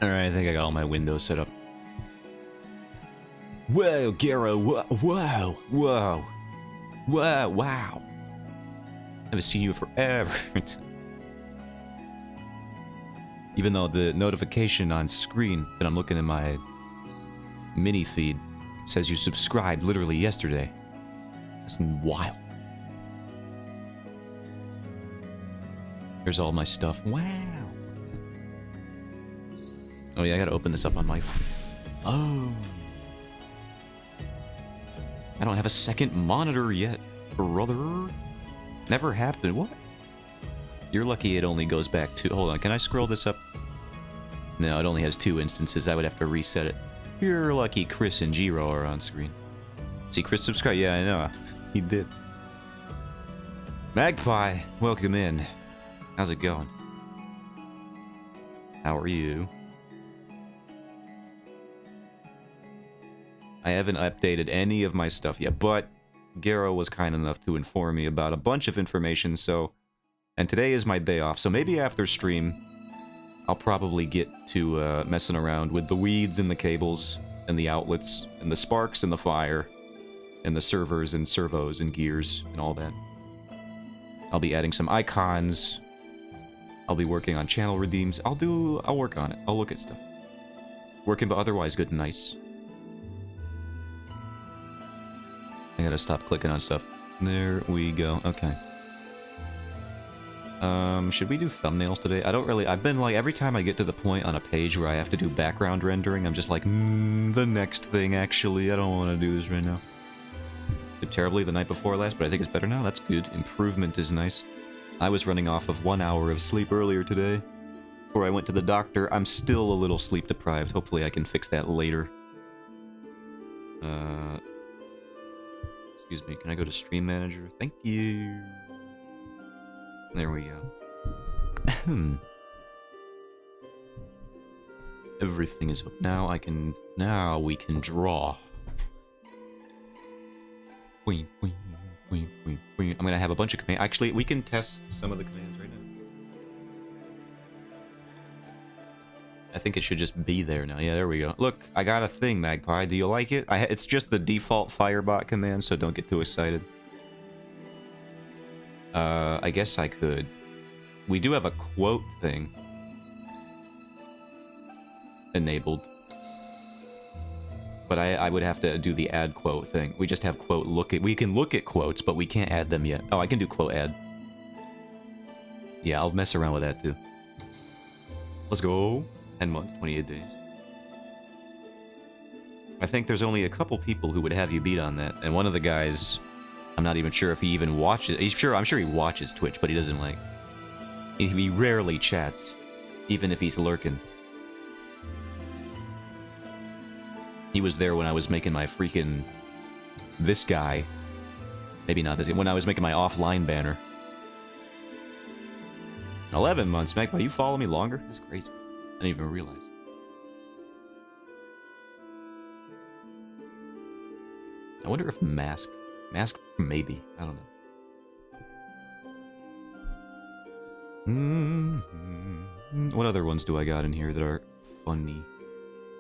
Alright, I think I got all my windows set up. Whoa, Garo, whoa, whoa, whoa, whoa, wow. Haven't seen you forever. Even though the notification on screen that I'm looking at my mini feed says you subscribed literally yesterday. That's wild. Here's all my stuff. Wow. Oh yeah, I gotta open this up on my phone. I don't have a second monitor yet, brother. Never happened. What? You're lucky it only goes back to... Hold on, can I scroll this up? No, it only has 2 instances. I would have to reset it. You're lucky Chris and Jiro are on screen. See, Chris subscribed? Yeah, I know. He did. Magpie, welcome in. How's it going? How are you? I haven't updated any of my stuff yet, but Garo was kind enough to inform me about a bunch of information, so... And today is my day off, so maybe after stream, I'll probably get to messing around with the weeds and the cables, and the outlets, and the sparks and the fire, and the servers and servos and gears, and all that. I'll be adding some icons. I'll be working on channel redeems. I'll work on it. I'll look at stuff. Working, but otherwise good and nice. I gotta stop clicking on stuff. There we go. Okay. Should we do thumbnails today? I don't really... I've been like, every time I get to the point on a page where I have to do background rendering, I'm just like, the next thing, actually. I don't want to do this right now. Did terribly the night before last, but I think it's better now. That's good. Improvement is nice. I was running off of 1 hour of sleep earlier today. Before I went to the doctor. I'm still a little sleep deprived. Hopefully I can fix that later. Excuse me, can I go to Stream Manager? Thank you. There we go. Everything is up. Now we can draw. I'm gonna have a bunch of commands. Actually, we can test some of the commands right now. I think it should just be there now. Yeah, there we go. Look, I got a thing, Magpie. Do you like it? It's just the default Firebot command, so don't get too excited. I guess I could. We do have a quote thing enabled. But I would have to do the add quote thing. We just have quote look at... We can look at quotes, but we can't add them yet. Oh, I can do quote add. Yeah, I'll mess around with that too. Let's go. 10 months, 28 days. I think there's only a couple people who would have you beat on that. And one of the guys... I'm not even sure if he even watches... I'm sure he watches Twitch, but he doesn't like... He rarely chats. Even if he's lurking. He was there when I was making my freaking... This guy. Maybe not this guy. When I was making my offline banner. 11 months, Magpie. You follow me longer? That's crazy. I didn't even realize. I wonder if Mask... Mask, maybe. I don't know. What other ones do I got in here that are funny?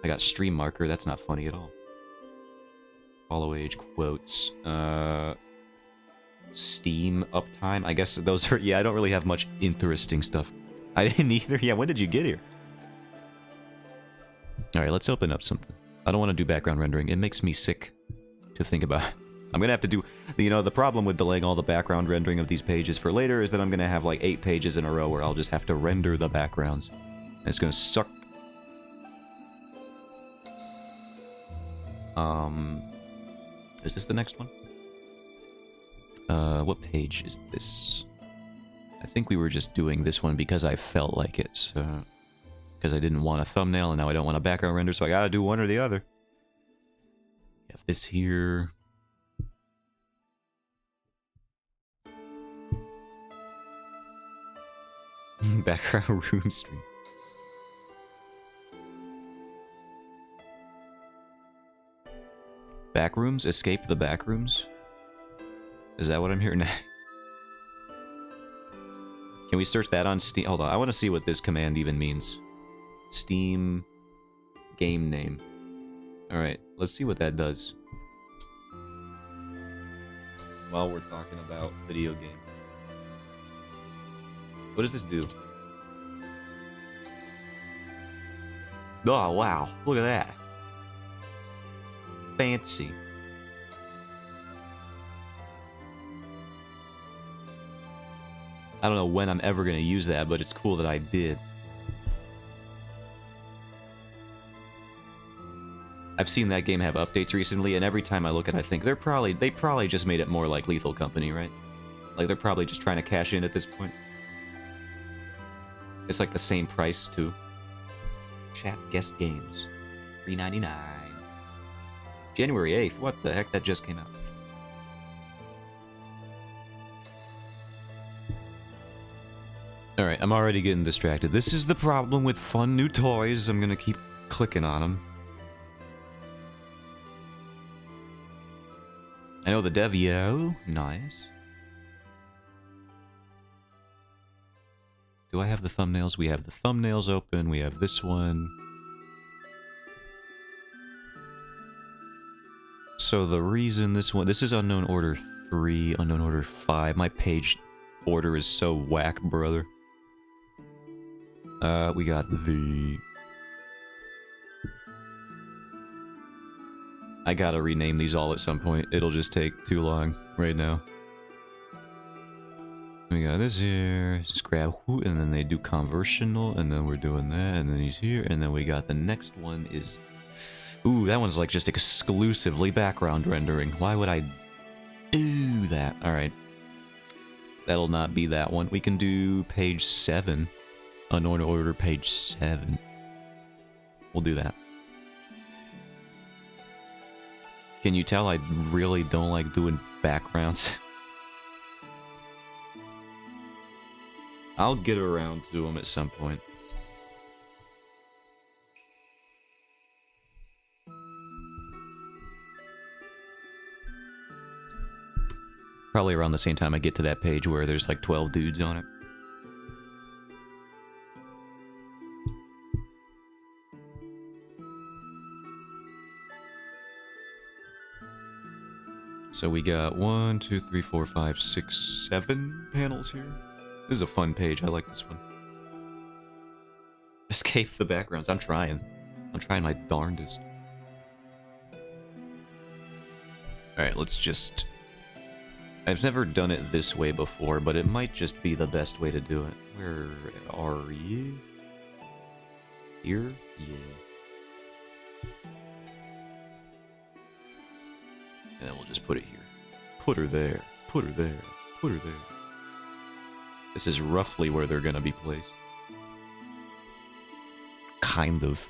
I got Stream Marker. That's not funny at all. Follow age quotes. Steam uptime. I guess those are... Yeah, I don't really have much interesting stuff. I didn't either. Yeah, when did you get here? Alright, let's open up something. I don't want to do background rendering. It makes me sick to think about. I'm gonna have to do... You know, the problem with delaying all the background rendering of these pages for later is that I'm gonna have like 8 pages in a row where I'll just have to render the backgrounds. And it's gonna suck. Is this the next one? What page is this? I think we were just doing this one because I felt like it, so... Because I didn't want a thumbnail, and now I don't want a background render, so I gotta do one or the other. We have this here... Background room stream. Backrooms? Escape the backrooms? Is that what I'm hearing now? Can we search that on Steam? Hold on, I want to see what this command even means. Steam game name. Alright, let's see what that does. While we're talking about video game. What does this do? Oh, wow. Look at that. Fancy. I don't know when I'm ever going to use that, but it's cool that I did. I've seen that game have updates recently, and every time I look at it, I think they probably just made it more like Lethal Company, right? Like, they're probably just trying to cash in at this point. It's like the same price, too. Chat guest games. $3.99. January 8th. What the heck? That just came out. Alright, I'm already getting distracted. This is the problem with fun new toys. I'm gonna keep clicking on them. I know the Devio. Nice. Do I have the thumbnails? We have the thumbnails open. We have this one. So the reason this is Unknown Order 3, Unknown Order 5. My page order is so whack, brother. We got the... I gotta rename these all at some point. It'll just take too long right now. We got this here, scrap who, and then they do conversional, and then we're doing that, and then he's here, and then we got the next one is... Ooh, that one's like just exclusively background rendering. Why would I do that? Alright. That'll not be that one. We can do page 7. Unknown Order page 7. We'll do that. Can you tell I really don't like doing backgrounds? I'll get around to them at some point. Probably around the same time I get to that page where there's like 12 dudes on it. So we got 1, 2, 3, 4, 5, 6, 7 panels here. This is a fun page. I like this one. Escape the backgrounds. I'm trying. I'm trying my darndest. Alright, let's just... I've never done it this way before, but it might just be the best way to do it. Where are you? Here? Yeah. And then we'll just put it here. Put her there. Put her there. Put her there. This is roughly where they're gonna be placed. Kind of.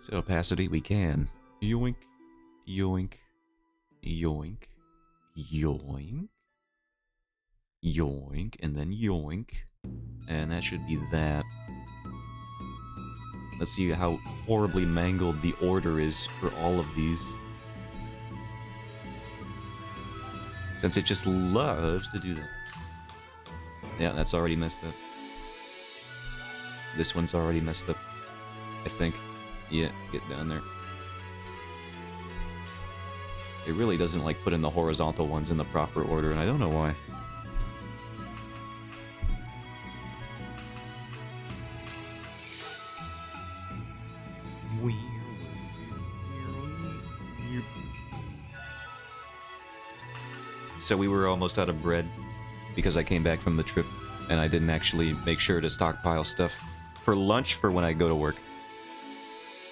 So opacity, we can. Yoink. Yoink. Yoink. Yoink. Yoink. And then yoink. And that should be that. Let's see how horribly mangled the order is for all of these. Since it just loves to do that. Yeah, that's already messed up. This one's already messed up, I think. Yeah, get down there. It really doesn't like putting the horizontal ones in the proper order, and I don't know why. So we were almost out of bread because I came back from the trip and I didn't actually make sure to stockpile stuff for lunch for when I go to work.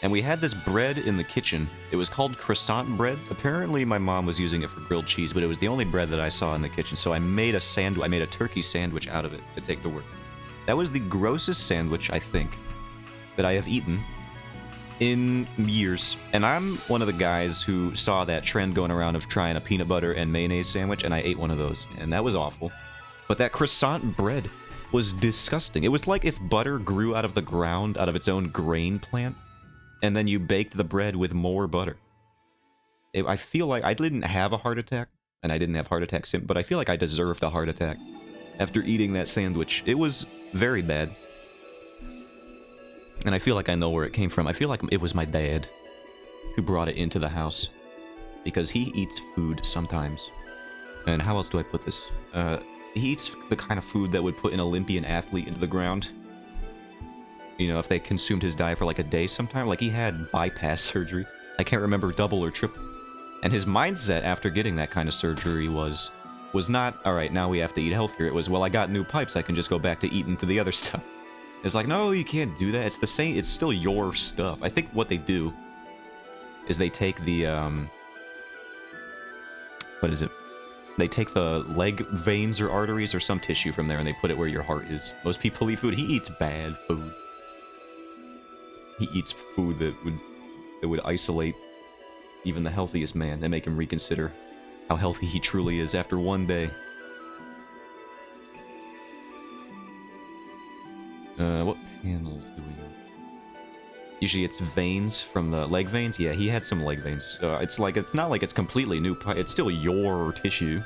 And we had this bread in the kitchen. It was called croissant bread. Apparently my mom was using it for grilled cheese, but it was the only bread that I saw in the kitchen. So I made a sandwich. I made a turkey sandwich out of it to take to work. That was the grossest sandwich, I think, that I have eaten in years. And I'm one of the guys who saw that trend going around of trying a peanut butter and mayonnaise sandwich, and I ate one of those, and that was awful. But that croissant bread was disgusting. It was like if butter grew out of the ground, out of its own grain plant. and then you baked the bread with more butter. I feel like I didn't have a heart attack, and I didn't have heart attack but I feel like I deserved a heart attack after eating that sandwich. It was very bad. And I feel like I know where it came from. I feel like it was my dad who brought it into the house. Because he eats food sometimes. And how else do I put this? He eats the kind of food that would put an Olympian athlete into the ground. You know, if they consumed his diet for like a day sometime. Like he had bypass surgery. I can't remember double or triple. And his mindset after getting that kind of surgery was not, alright, now we have to eat healthier. It was, well, I got new pipes, I can just go back to eating to the other stuff. It's like, no, you can't do that. It's the same, it's still your stuff. I think what they do is they take the, what is it? They take the leg veins or arteries or some tissue from there and they put it where your heart is. Most people eat food. He eats bad food. He eats food that would isolate even the healthiest man and make him reconsider how healthy he truly is after one day. What panels do we have? Usually it's veins from the leg veins. Yeah, he had some leg veins. It's not like it's completely new. It's still your tissue.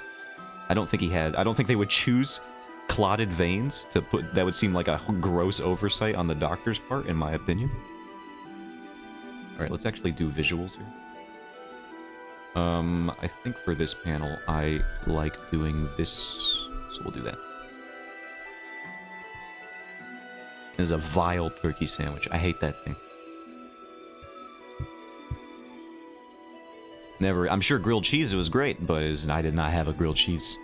I don't think they would choose clotted veins to put. That would seem like a gross oversight on the doctor's part, in my opinion. Alright, let's actually do visuals here. I think for this panel, I like doing this, so we'll do that. There's a vile turkey sandwich. I hate that thing. Never. I'm sure grilled cheese was great, but I did not have a grilled cheese.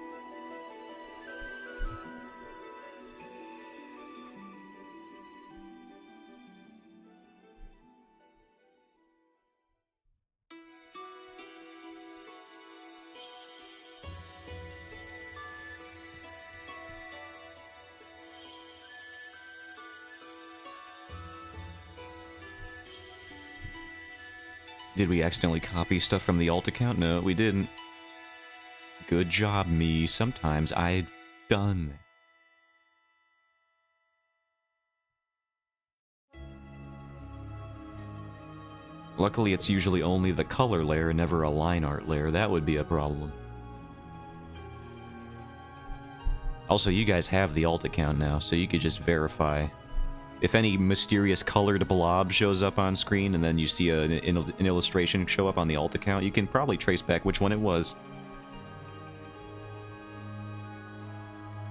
Did we accidentally copy stuff from the alt account? No, we didn't. Good job, me. Sometimes I've done that. Luckily, it's usually only the color layer, never a line art layer. That would be a problem. Also, you guys have the alt account now, so you could just verify. If any mysterious colored blob shows up on screen and then you see an illustration show up on the alt account, you can probably trace back which one it was.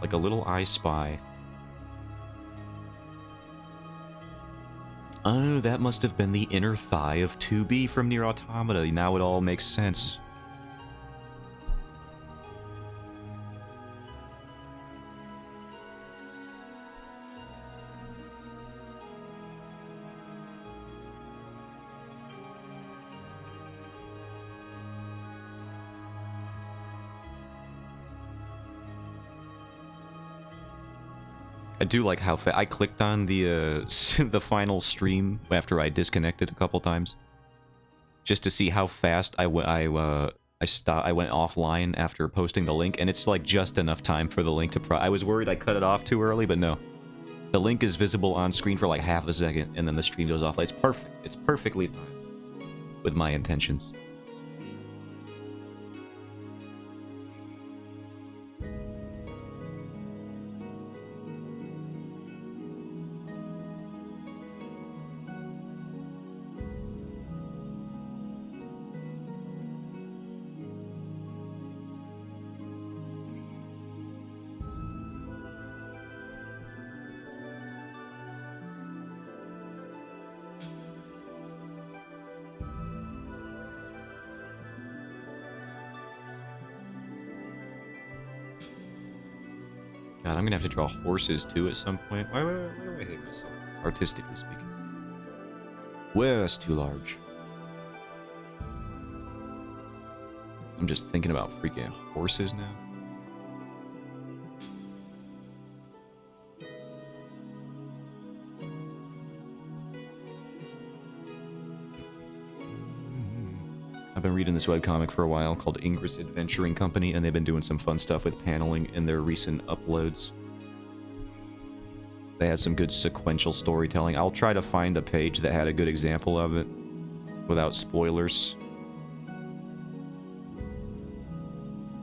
Like a little I Spy. Oh, that must have been the inner thigh of 2B from Nier Automata. Now it all makes sense. I do like how I clicked on the the final stream after I disconnected a couple times, just to see how fast I went offline after posting the link, and it's like just enough time for the link to I was worried I cut it off too early, but no. The link is visible on screen for like half a second, and then the stream goes off. It's perfect. It's perfectly timed with my intentions. God, I'm gonna have to draw horses too at some point. Why do I hate myself? Artistically speaking. Well, that's too large. I'm just thinking about freaking horses now. I've been reading this webcomic for a while called Ingress Adventuring Company, and they've been doing some fun stuff with paneling in their recent uploads. They had some good sequential storytelling. I'll try to find a page that had a good example of it without spoilers.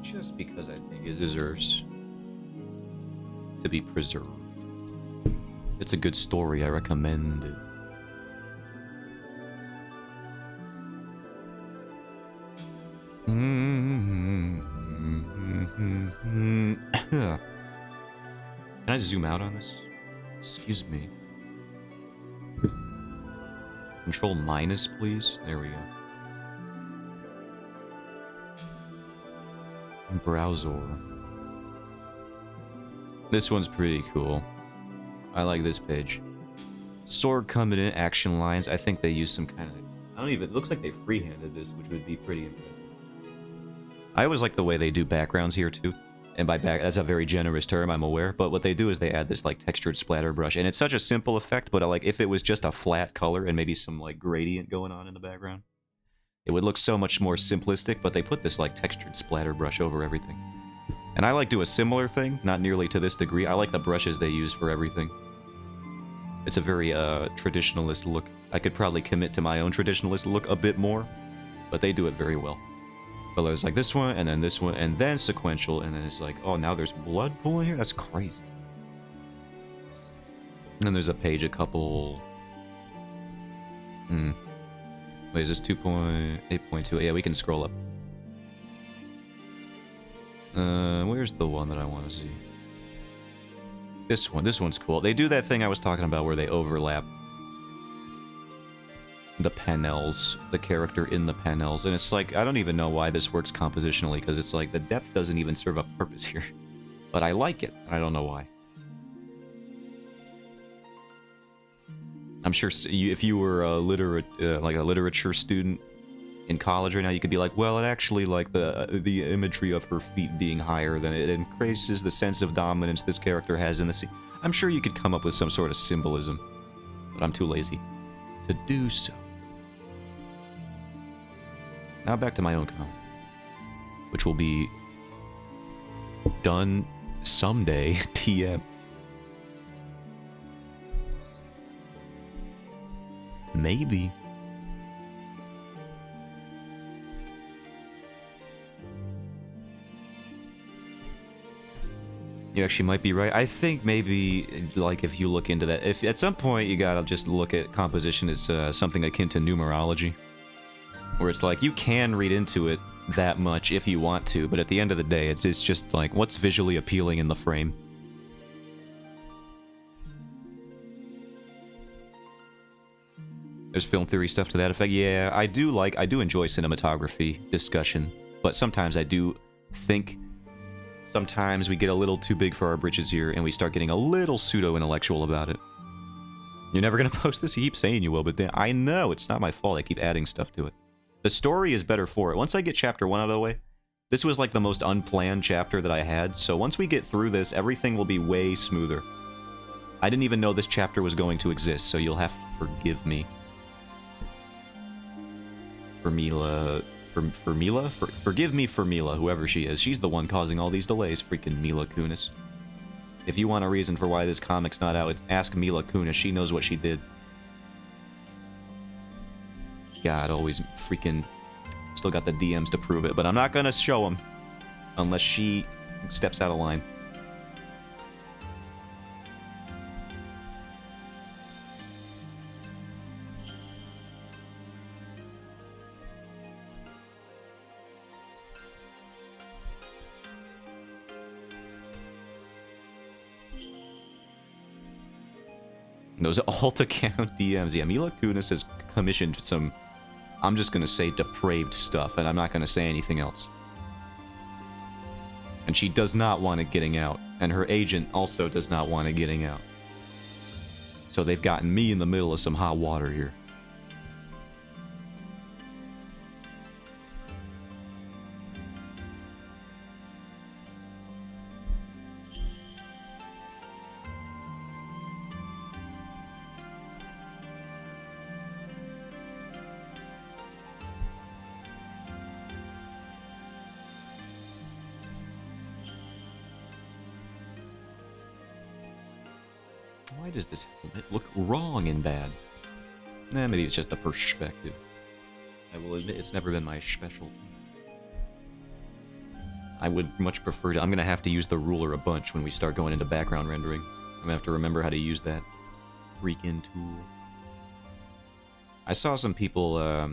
Just because I think it deserves to be preserved. It's a good story, I recommend it. Can I zoom out on this? Excuse me. Control minus, please. There we go. Browser. This one's pretty cool. I like this page. Sword coming in, action lines. I think they use some kind of... I don't even... It looks like they freehanded this, which would be pretty impressive. I always like the way they do backgrounds here, too. And by back, that's a very generous term, I'm aware. But what they do is they add this, like, textured splatter brush. And it's such a simple effect, but, like, if it was just a flat color and maybe some, like, gradient going on in the background, it would look so much more simplistic, but they put this, like, textured splatter brush over everything. And I like do a similar thing, not nearly to this degree. I like the brushes they use for everything. It's a very, traditionalist look. I could probably commit to my own traditionalist look a bit more, but they do it very well. But there's like this one, and then sequential, and then it's like, oh, now there's blood pooling here? That's crazy. And then there's a page, a couple... Wait, is this 2.8.2? Yeah, we can scroll up. Where's the one that I want to see? This one. This one's cool. They do that thing I was talking about where they overlap the panels, the character in the panels, and it's like, I don't even know why this works compositionally, because it's like the depth doesn't even serve a purpose here. But I like it. I don't know why. I'm sure if you were a like a literature student in college right now, you could be like, well, it actually, like, the imagery of her feet being higher than it increases the sense of dominance this character has in the scene. I'm sure you could come up with some sort of symbolism, but I'm too lazy to do so. Now back to my own comic, which will be done someday, TM. Maybe. You actually might be right. I think maybe, like, if you look into that, if at some point you gotta just look at composition as something akin to numerology, where it's like, you can read into it that much if you want to, but at the end of the day, it's just like, what's visually appealing in the frame? There's film theory stuff to that effect. Yeah, I do enjoy cinematography discussion, but sometimes I do think sometimes we get a little too big for our britches here, and we start getting a little pseudo-intellectual about it. You're never gonna post this? You keep saying you will, but then I know, it's not my fault. I keep adding stuff to it. The story is better for it. Once I get chapter 1 out of the way, this was like the most unplanned chapter that I had, so once we get through this, everything will be way smoother. I didn't even know this chapter was going to exist, so you'll have to forgive me. Forgive me for Mila, whoever she is. She's the one causing all these delays, freaking Mila Kunis. If you want a reason for why this comic's not out, ask Mila Kunis. She knows what she did. God, always freaking... Still got the DMs to prove it, but I'm not gonna show them unless she steps out of line. Those alt-account DMs. Yeah, Mila Kunis has commissioned some, I'm just going to say, depraved stuff, and I'm not going to say anything else. And she does not want it getting out, and her agent also does not want it getting out. So they've gotten me in the middle of some hot water here. Why does this helmet look wrong and bad? Nah, maybe it's just the perspective. I will admit it's never been my specialty. I would much prefer to... I'm going to have to use the ruler a bunch when we start going into background rendering. I'm going to have to remember how to use that freaking tool. I saw some people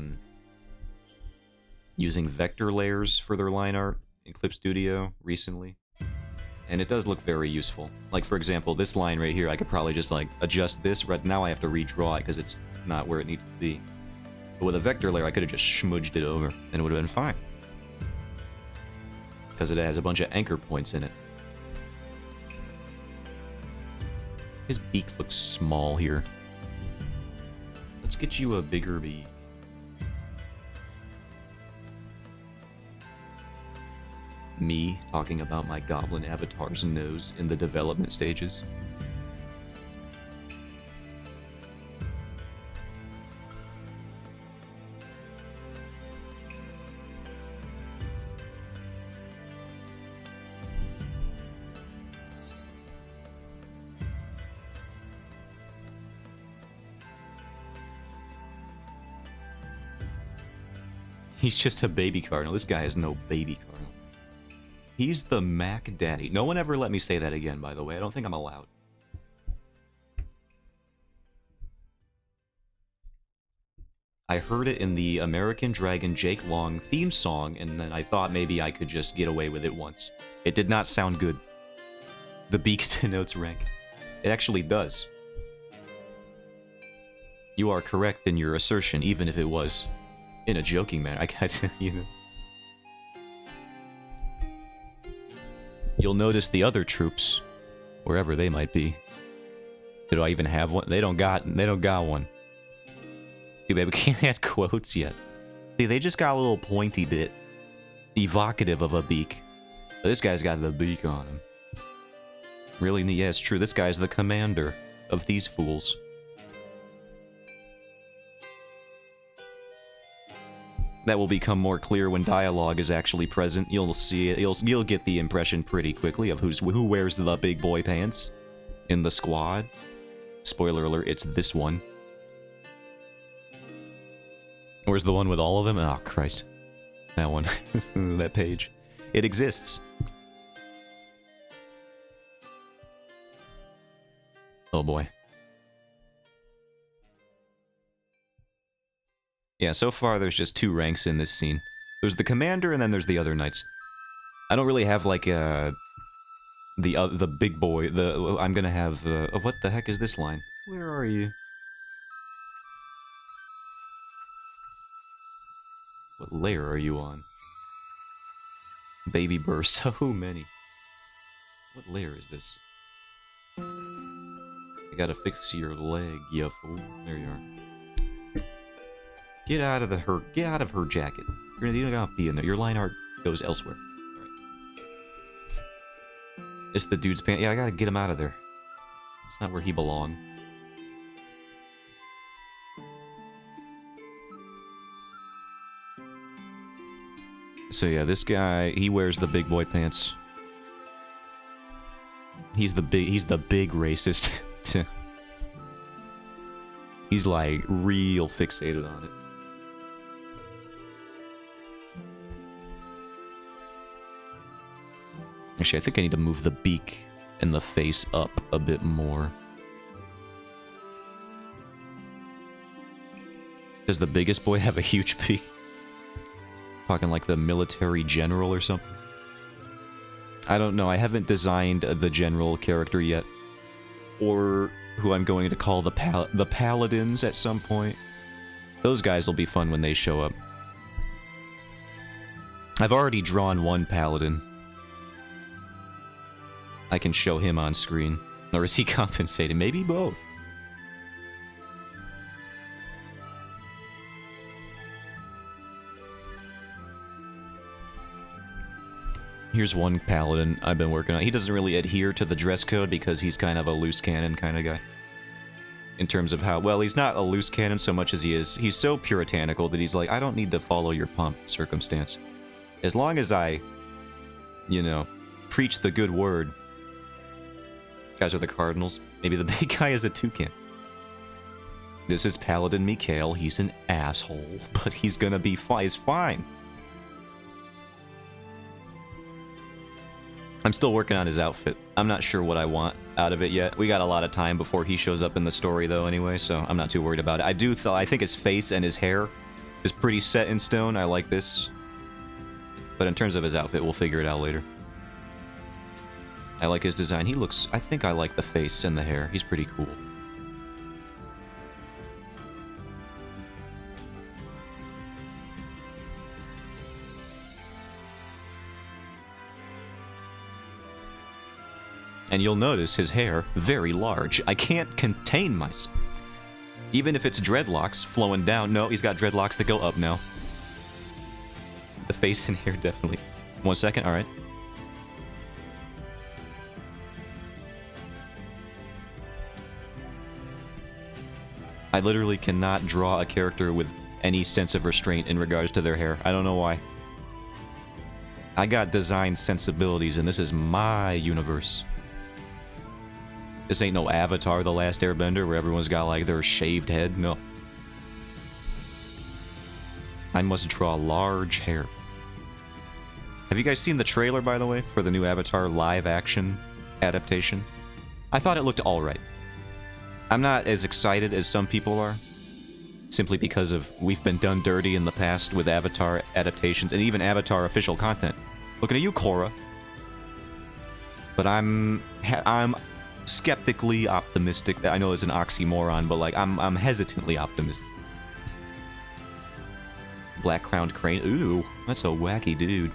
using vector layers for their line art in Clip Studio recently. And it does look very useful. Like, for example, this line right here, I could probably just, like, adjust this. Right now I have to redraw it because it's not where it needs to be. But with a vector layer, I could have just smudged it over, and it would have been fine. Because it has a bunch of anchor points in it. His beak looks small here. Let's get you a bigger beak. Me talking about my goblin avatar's nose in the development stages. He's just a baby cardinal. This guy is no baby cardinal. He's the Mac Daddy. No one ever let me say that again, by the way. I don't think I'm allowed. I heard it in the American Dragon Jake Long theme song, and then I thought maybe I could just get away with it once. It did not sound good. The beak denotes rank. It actually does. You are correct in your assertion, even if it was in a joking manner. I got you know. You'll notice the other troops, wherever they might be. Do I even have one? They don't got one. Too bad we can't add quotes yet. See, they just got a little pointy bit, evocative of a beak. But this guy's got the beak on him. Really neat. Yeah, it's true. This guy's the commander of these fools. That will become more clear when dialogue is actually present. You'll see it. You'll get the impression pretty quickly of who wears the big boy pants in the squad. Spoiler alert, it's this one. Where's the one with all of them? Oh, Christ. That one. That page. It exists. Oh boy. Yeah, so far there's just 2 ranks in this scene. There's the commander and then there's the other knights. I don't really have like the big boy. I'm gonna have oh, what the heck is this line? Where are you? What layer are you on? Baby burr, so many. What layer is this? I gotta fix your leg, you fool. There you are. Get out of her jacket. You don't gotta be in there. Your line art goes elsewhere. Alright. It's the dude's pants. Yeah, I gotta get him out of there. It's not where he belongs. So yeah, this guy, he wears the big boy pants. He's the big racist. He's like real fixated on it. Actually, I think I need to move the beak and the face up a bit more. Does the biggest boy have a huge beak? Talking like the military general or something? I don't know. I haven't designed the general character yet. Or who I'm going to call the paladins at some point. Those guys will be fun when they show up. I've already drawn one paladin. I can show him on screen. Or is he compensated? Maybe both. Here's one paladin I've been working on. He doesn't really adhere to the dress code because he's kind of a loose cannon kind of guy. In terms of how... Well, he's not a loose cannon so much as he is... He's so puritanical that he's like, I don't need to follow your pomp circumstance. As long as I, you know, preach the good word. Guys are the Cardinals. Maybe the big guy is a toucan. This is Paladin Mikhail. He's an asshole, but he's gonna be fine. He's fine. I'm still working on his outfit. I'm not sure what I want out of it yet. We got a lot of time before he shows up in the story, though, anyway, so I'm not too worried about it. I think his face and his hair is pretty set in stone. I like this. But in terms of his outfit, we'll figure it out later. I like his design. He looks... I think I like the face and the hair. He's pretty cool. And you'll notice his hair, very large. I can't contain myself. Even if it's dreadlocks flowing down. No, he's got dreadlocks that go up now. The face and hair, definitely. 1 second, alright. I literally cannot draw a character with any sense of restraint in regards to their hair. I don't know why. I got design sensibilities, and this is my universe. This ain't no Avatar, The Last Airbender, where everyone's got, like, their shaved head. No. I must draw large hair. Have you guys seen the trailer, by the way, for the new Avatar live-action adaptation? I thought it looked alright. I'm not as excited as some people are, simply because of we've been done dirty in the past with Avatar adaptations, and even Avatar official content. Looking at you, Korra. But I'm skeptically optimistic. I know it's an oxymoron, but like I'm hesitantly optimistic. Black-crowned crane. Ooh, that's a wacky dude.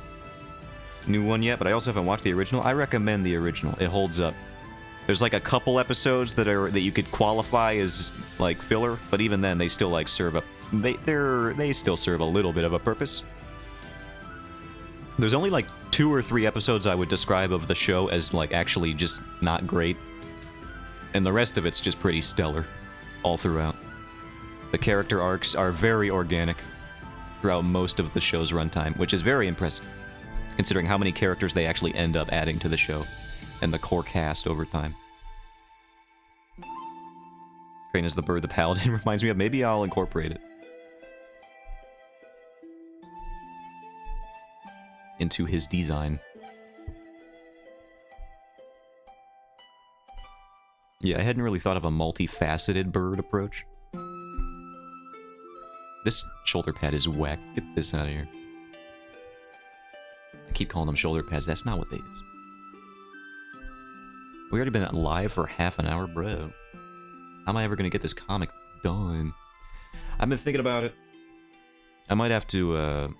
New one yet, but I also haven't watched the original. I recommend the original. It holds up. There's like a couple episodes that you could qualify as like filler, but even then they still like serve they still serve a little bit of a purpose. There's only like 2 or 3 episodes I would describe of the show as like actually just not great. And the rest of it's just pretty stellar all throughout. The character arcs are very organic throughout most of the show's runtime, which is very impressive, considering how many characters they actually end up adding to the show and the core cast over time. Crane is the bird the Paladin reminds me of. Maybe I'll incorporate it into his design. Yeah, I hadn't really thought of a multifaceted bird approach. This shoulder pad is whack. Get this out of here. I keep calling them shoulder pads. That's not what they is. We already been live for half an hour, bro. How am I ever going to get this comic done? I've been thinking about it. I might have to,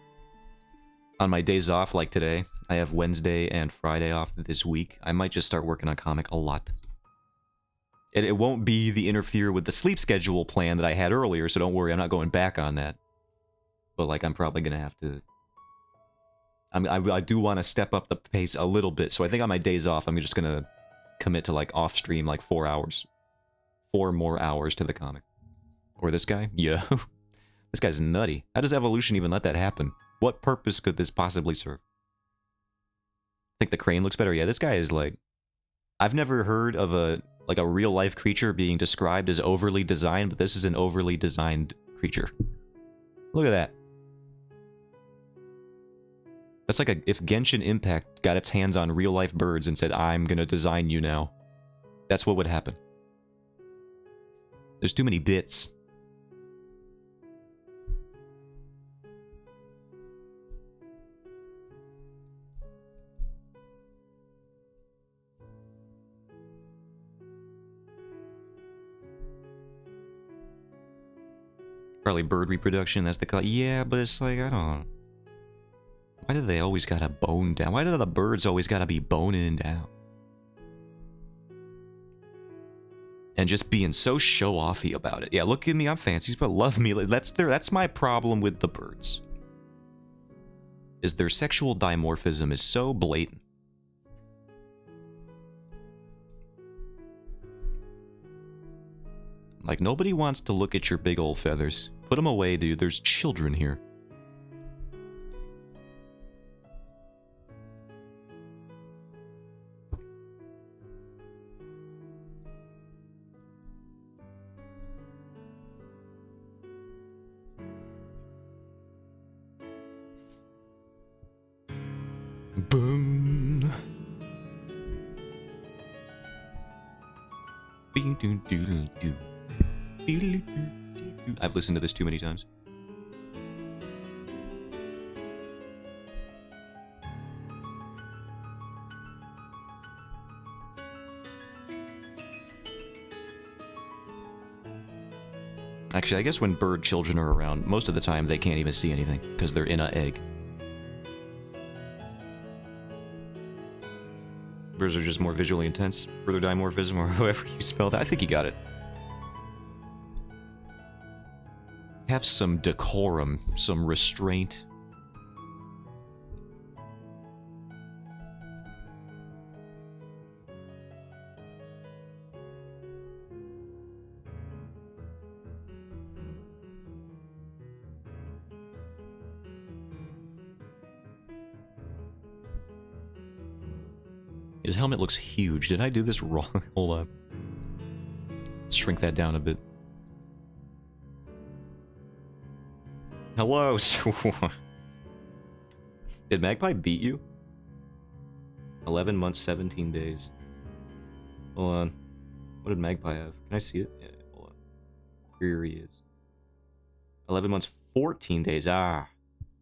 on my days off, like today, I have Wednesday and Friday off this week. I might just start working on comic a lot. It won't be the interfere with the sleep schedule plan that I had earlier, so don't worry, I'm not going back on that. But, like, I'm probably going to have to... I do want to step up the pace a little bit, so I think on my days off, I'm just going to commit to, like, off-stream, like, 4 hours. 4 more hours to the comic. Or this guy? Yo. This guy's nutty. How does evolution even let that happen? What purpose could this possibly serve? I think the crane looks better. Yeah, this guy is, like... I've never heard of a real-life creature being described as overly designed, but this is an overly designed creature. Look at that. That's like if Genshin Impact got its hands on real-life birds and said, I'm gonna design you now. That's what would happen. There's too many bits. Probably bird reproduction, that's the call. Yeah, but it's like, I don't... Why do they always gotta bone down? Why do the birds always gotta be boning down? And just being so show-offy about it. Yeah, look at me, I'm fancy, but love me. That's my problem with the birds. Is their sexual dimorphism is so blatant. Like, nobody wants to look at your big old feathers. Put them away, dude. There's children here. Boom. I've listened to this too many times. Actually, I guess when bird children are around, most of the time they can't even see anything, because they're in an egg. Birds are just more visually intense. Further dimorphism, or however you spell that. I think you got it. Have some decorum, some restraint. His helmet looks huge. Did I do this wrong? Hold on. Let's shrink that down a bit. Hello. Did Magpie beat you? 11 months, 17 days. Hold on. What did Magpie have? Can I see it? Yeah, hold on. Here he is. 11 months, 14 days. Ah.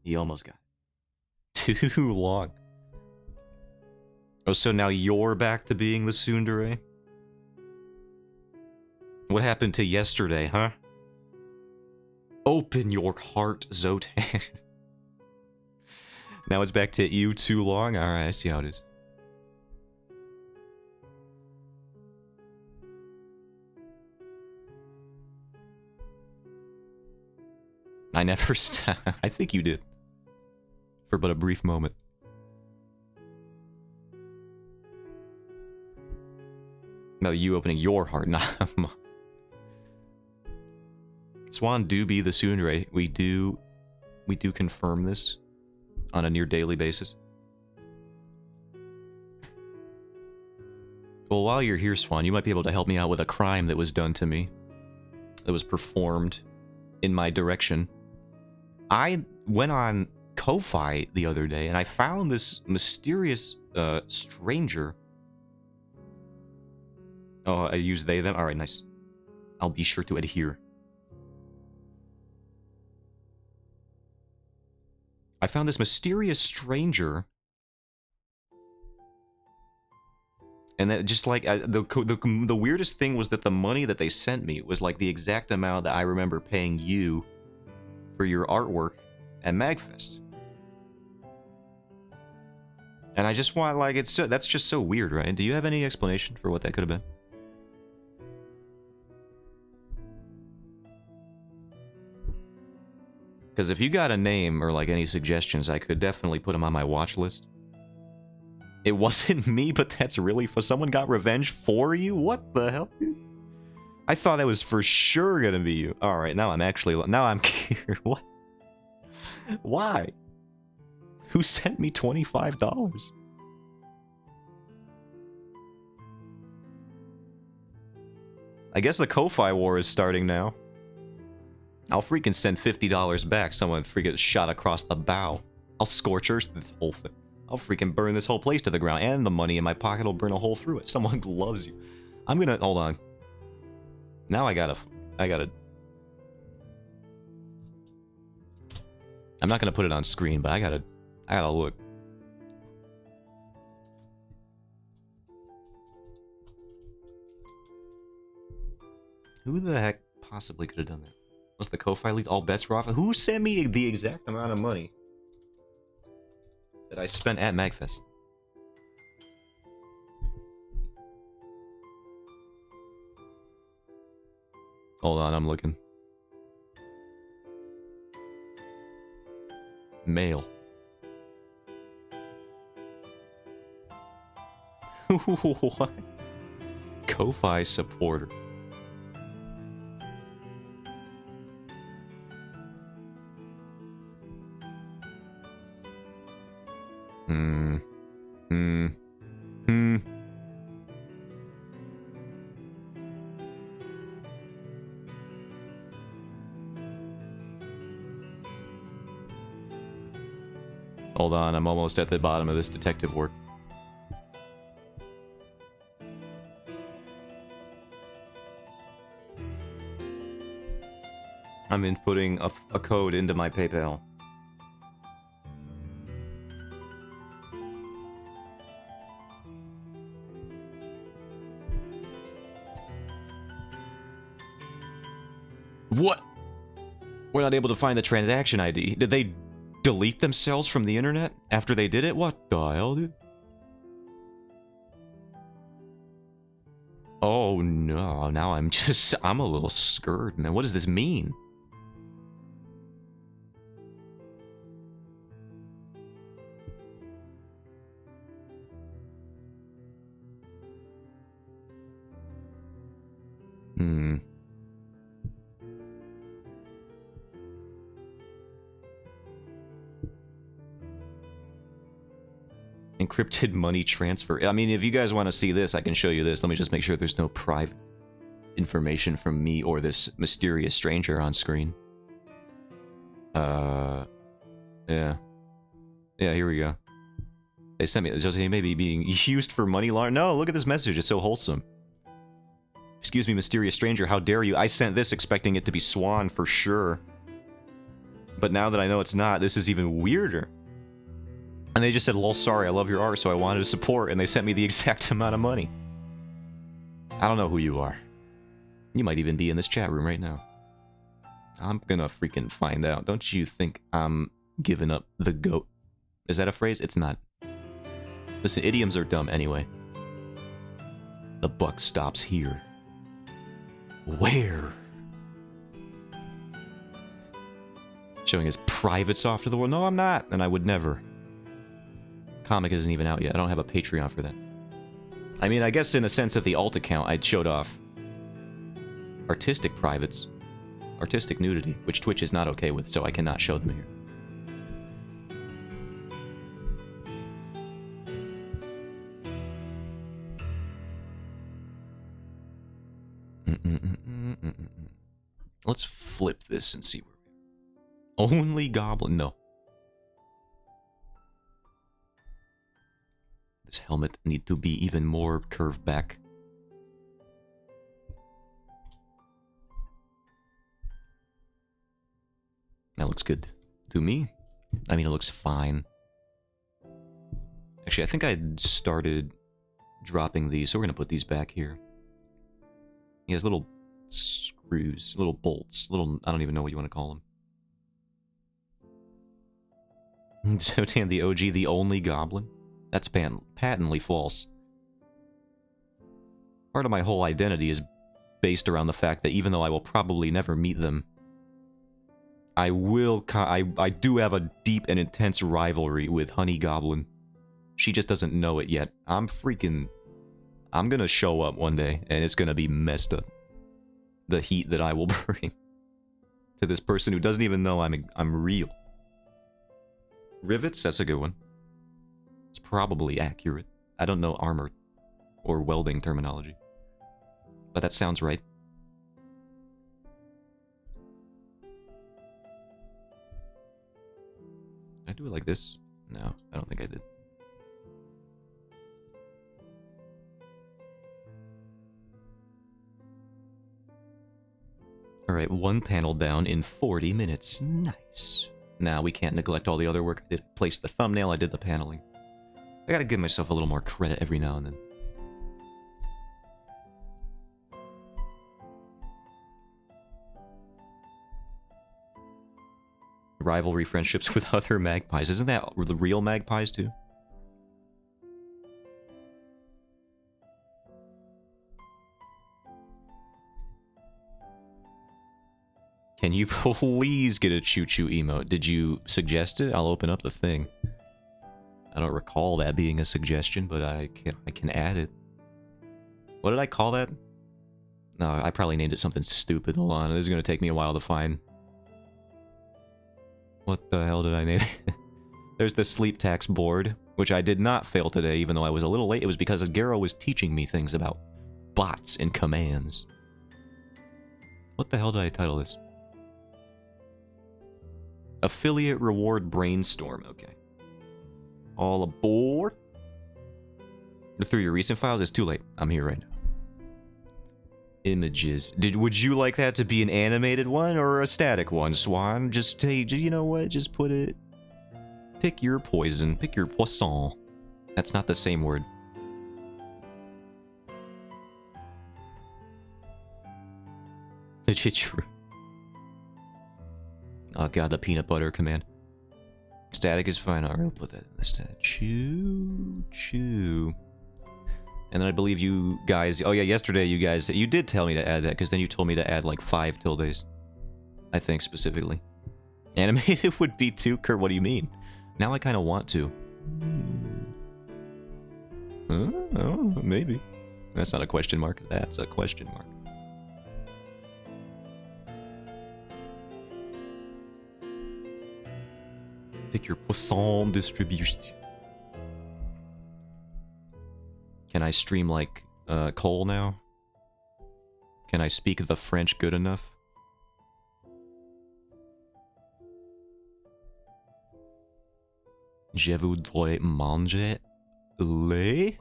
He almost got it. Too long. Oh, so now you're back to being the tsundere? What happened to yesterday, huh? Open your heart, Zotan. Now it's back to you too long? Alright, I see how it is. I never I think you did. For but a brief moment. No, you opening your heart, not mine. Swan do be the tsundere. We do confirm this on a near daily basis. Well, while you're here, Swan, you might be able to help me out with a crime that was done to me. That was performed in my direction. I went on Ko-Fi the other day, and I found this mysterious stranger. Oh, I use they, them? Alright, nice. I'll be sure to adhere. I found this mysterious stranger. And that just like, the weirdest thing was that the money that they sent me was like the exact amount that I remember paying you for your artwork at MagFest. And I just want, like, that's just so weird, right? Do you have any explanation for what that could have been? Because if you got a name or, like, any suggestions, I could definitely put them on my watch list. It wasn't me, but that's really... Someone got revenge for you? What the hell? I thought that was for sure gonna be you. Alright, now I'm actually... Now I'm curious. What? Why? Who sent me $25? I guess the Ko-Fi war is starting now. I'll freaking send $50 back. Someone freaking shot across the bow. I'll scorch earth this whole thing. I'll freaking burn this whole place to the ground. And the money in my pocket will burn a hole through it. Someone loves you. I'm gonna... Hold on. Now I gotta... I'm not gonna put it on screen, but I gotta look. Who the heck possibly could have done that? Was the Ko-Fi leaked? All bets were off? Who sent me the exact amount of money that I spent at MagFest? Hold on, I'm looking. Mail. What? Ko-Fi supporter. Hold on, I'm almost at the bottom of this detective work. I'm inputting a code into my PayPal. What? We're not able to find the transaction ID. Did they delete themselves from the internet after they did it? What the hell, dude? Oh no, now I'm a little scared, man. What does this mean? Encrypted money transfer. I mean, if you guys want to see this, I can show you this. Let me just make sure there's no private information from me or this mysterious stranger on screen. Yeah. Yeah, here we go. They sent me this. He may be being used for money laundering. No, look at this message. It's so wholesome. Excuse me, mysterious stranger. How dare you? I sent this expecting it to be Swan for sure. But now that I know it's not, this is even weirder. And they just said, lol, sorry, I love your art, so I wanted to support, and they sent me the exact amount of money. I don't know who you are. You might even be in this chat room right now. I'm gonna freaking find out. Don't you think I'm giving up the goat? Is that a phrase? It's not. Listen, idioms are dumb anyway. The buck stops here. Where? Showing his privates off to the world. No, I'm not, and I would never. Comic isn't even out yet. I don't have a Patreon for that. I mean, I guess in a sense of the alt account, I showed off artistic privates, artistic nudity, which Twitch is not okay with, so I cannot show them here. Let's flip this and see where we are. Only Goblin? No. This helmet need to be even more curved back. That looks good. To me? I mean, it looks fine. Actually, I think I started dropping these, so we're going to put these back here. He has little screws, little bolts, little... I don't even know what you want to call them. Zotan the OG, the only goblin? That's patently false. Part of my whole identity is based around the fact that even though I will probably never meet them, I do have a deep and intense rivalry with Honey Goblin. She just doesn't know it yet. I'm gonna show up one day, and it's gonna be messed up. The heat that I will bring to this person who doesn't even know I'm real. Rivets? That's a good one. It's probably accurate. I don't know armor or welding terminology, but that sounds right. Did I do it like this? No, I don't think I did. Alright, one panel down in 40 minutes. Nice. Now we can't neglect all the other work I did. I placed the thumbnail, I did the paneling. I gotta give myself a little more credit every now and then. Rivalry friendships with other magpies. Isn't that the real magpies too? Can you please get a choo-choo emote? Did you suggest it? I'll open up the thing. I don't recall that being a suggestion, but I can add it. What did I call that? No, I probably named it something stupid. Hold on, this is going to take me a while to find. What the hell did I name it? There's the sleep tax board, which I did not fail today, even though I was a little late. It was because Garo was teaching me things about bots and commands. What the hell did I title this? Affiliate reward brainstorm, okay. All aboard. Look through your recent files. It's too late. I'm here right now. Images. Would you like that to be an animated one or a static one, Swan? Just, hey, you know what? Just put it... Pick your poison. Pick your poisson. That's not the same word. It's true. Oh god, the peanut butter command. Static is fine. Alright, we'll put that in the stat. Chew. And then I believe you guys... Oh yeah, yesterday you guys... You did tell me to add that, because then you told me to add like 5 tildes. I think, specifically. Animated would be too? Kurt, what do you mean? Now I kind of want to. Oh, maybe. That's not a question mark. That's a question mark. Take your poisson distribution. Can I stream like Cole now? Can I speak the French good enough? Je voudrais manger les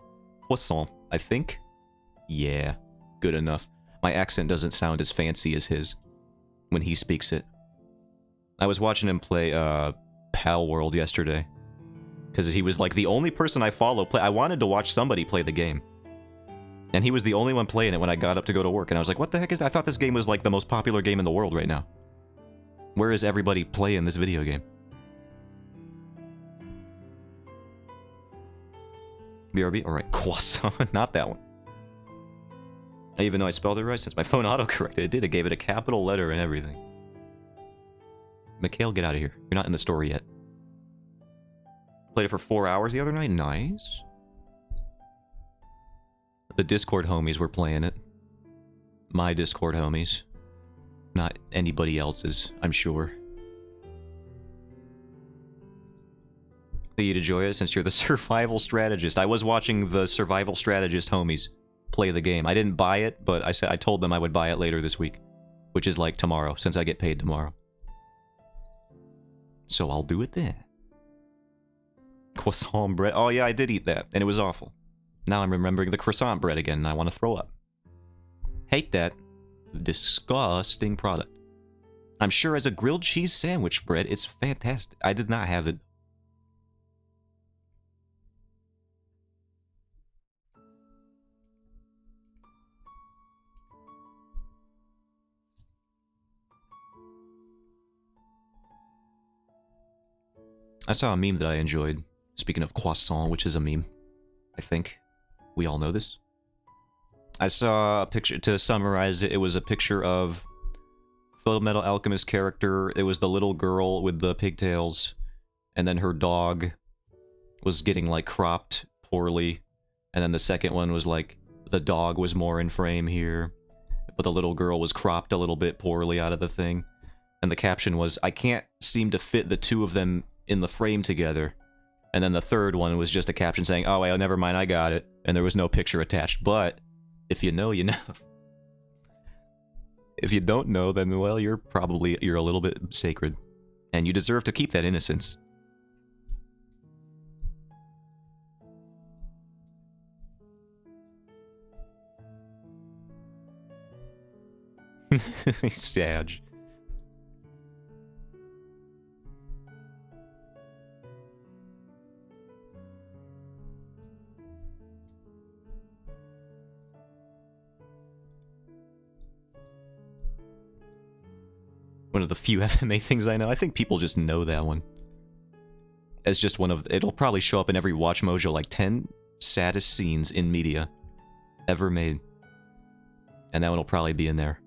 poissons, I think. Yeah, good enough. My accent doesn't sound as fancy as his when he speaks it. I was watching him play Pal World yesterday. Because he was like the only person I follow play. I wanted to watch somebody play the game. And he was the only one playing it when I got up to go to work. And I was like, what the heck is that? I thought this game was like the most popular game in the world right now. Where is everybody playing this video game? BRB? Alright, croissant. Not that one. I even know I spelled it right since my phone autocorrected. It did. It gave it a capital letter and everything. Mikhail, get out of here. You're not in the story yet. Played it for 4 hours the other night. Nice. The Discord homies were playing it. My Discord homies. Not anybody else's, I'm sure. Think you'd enjoy it since you're the survival strategist. I was watching the survival strategist homies play the game. I didn't buy it, but I told them I would buy it later this week. Which is like tomorrow, since I get paid tomorrow. So I'll do it then. Croissant bread. Oh yeah, I did eat that, and it was awful. Now I'm remembering the croissant bread again, and I want to throw up. Hate that. Disgusting product. I'm sure as a grilled cheese sandwich bread, it's fantastic. I did not have it. I saw a meme that I enjoyed. Speaking of croissant, which is a meme. I think. We all know this. I saw a picture, to summarize it, it was a picture of Fullmetal Alchemist character. It was the little girl with the pigtails, and then her dog was getting, like, cropped poorly. And then the second one was, like, the dog was more in frame here, but the little girl was cropped a little bit poorly out of the thing. And the caption was, I can't seem to fit the two of them in the frame together. And then the third one was just a caption saying, oh, well, never mind, I got it. And there was no picture attached. But, if you know, you know. If you don't know, then, well, you're a little bit sacred. And you deserve to keep that innocence. Sag. One of the few FMA things I know. I think people just know that one. As just one of... It'll probably show up in every Watch Mojo, like 10 saddest scenes in media ever made. And that one will probably be in there.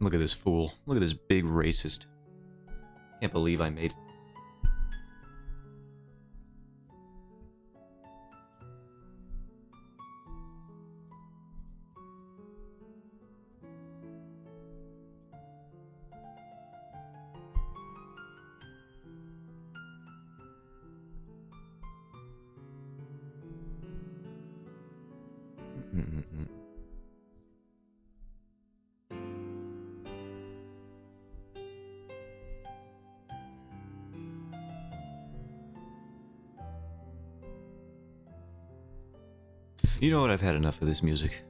Look at this fool. Look at this big racist. Can't believe I made it. You know what? I've had enough of this music.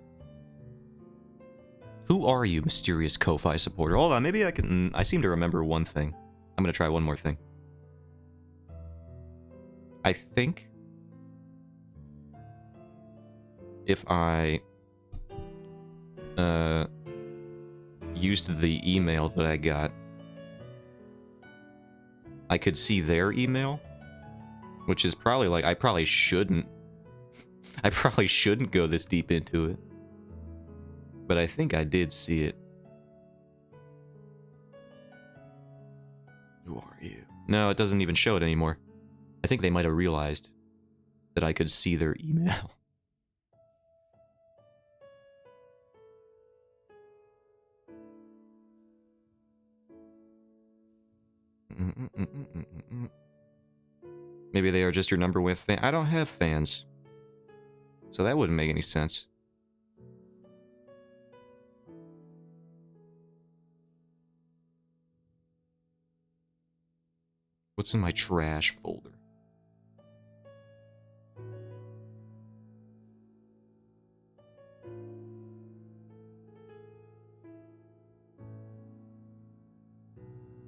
Who are you, mysterious Ko-Fi supporter? Hold on, maybe I can... I seem to remember one thing. I'm gonna try one more thing. I think... if I... used the email that I got, I could see their email, which is probably like... I probably shouldn't go this deep into it. But I think I did see it. Who are you? No, it doesn't even show it anymore. I think they might have realized that I could see their email. Maybe they are just your number one fan. I don't have fans. So that wouldn't make any sense. What's in my trash folder?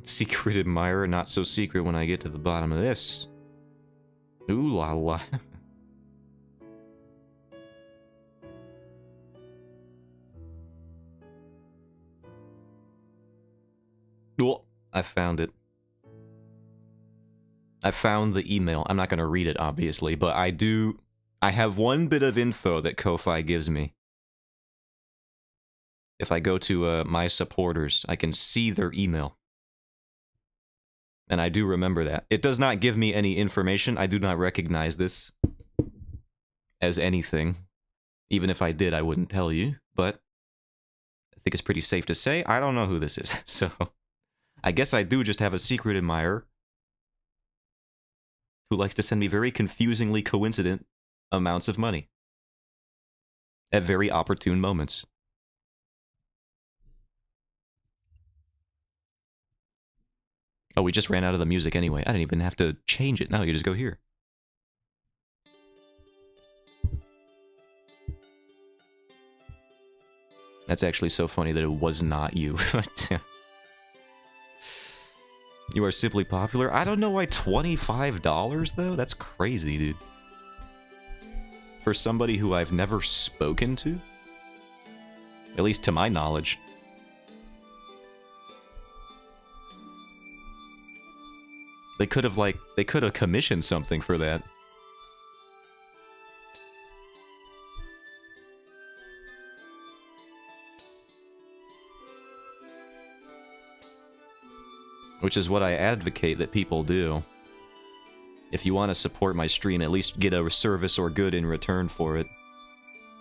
Secret admirer, not so secret when I get to the bottom of this. Ooh la la. Well, I found it. I found the email. I'm not going to read it, obviously, but I have one bit of info that Ko-Fi gives me. If I go to my supporters, I can see their email. And I do remember that. It does not give me any information. I do not recognize this as anything. Even if I did, I wouldn't tell you. But I think it's pretty safe to say I don't know who this is. So I guess I do just have a secret admirer who likes to send me very confusingly coincident amounts of money at very opportune moments. Oh, we just ran out of the music anyway. I didn't even have to change it. Now you just go here. That's actually so funny that it was not you. You are simply popular? I don't know why $25, though? That's crazy, dude. For somebody who I've never spoken to? At least to my knowledge. They could have commissioned something for that. Which is what I advocate that people do. If you want to support my stream, at least get a service or good in return for it.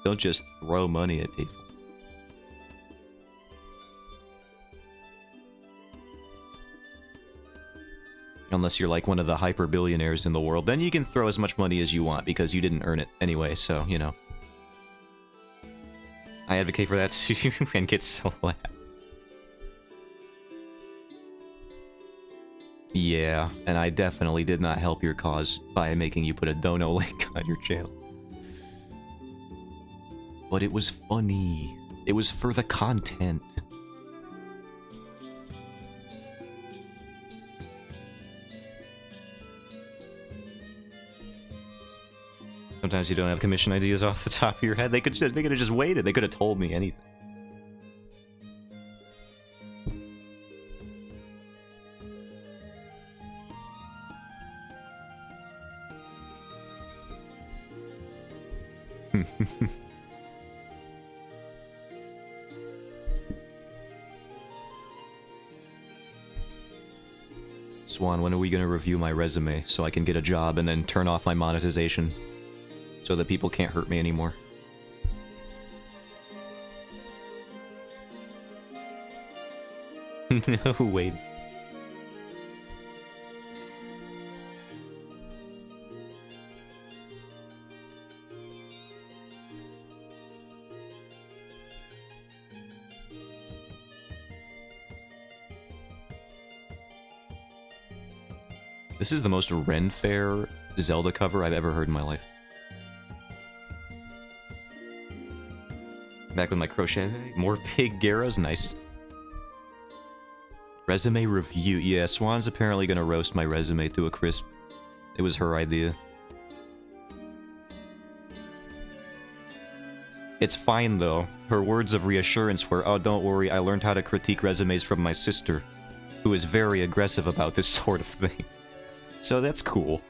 Don't just throw money at people. Unless you're like one of the hyper-billionaires in the world, then you can throw as much money as you want because you didn't earn it anyway, so, you know. I advocate for that too and get slapped. Yeah, and I definitely did not help your cause by making you put a dono link on your channel. But it was funny. It was for the content. Sometimes you don't have commission ideas off the top of your head. They could have just waited. They could have told me anything. Swan, when are we gonna review my resume so I can get a job and then turn off my monetization so that people can't hurt me anymore? No, wait. This is the most Ren Fair Zelda cover I've ever heard in my life. Back with my crochet. More pig Garas, nice. Resume review. Yeah, Swan's apparently gonna roast my resume to a crisp. It was her idea. It's fine though. Her words of reassurance were, "Oh, don't worry, I learned how to critique resumes from my sister, who is very aggressive about this sort of thing." So that's cool.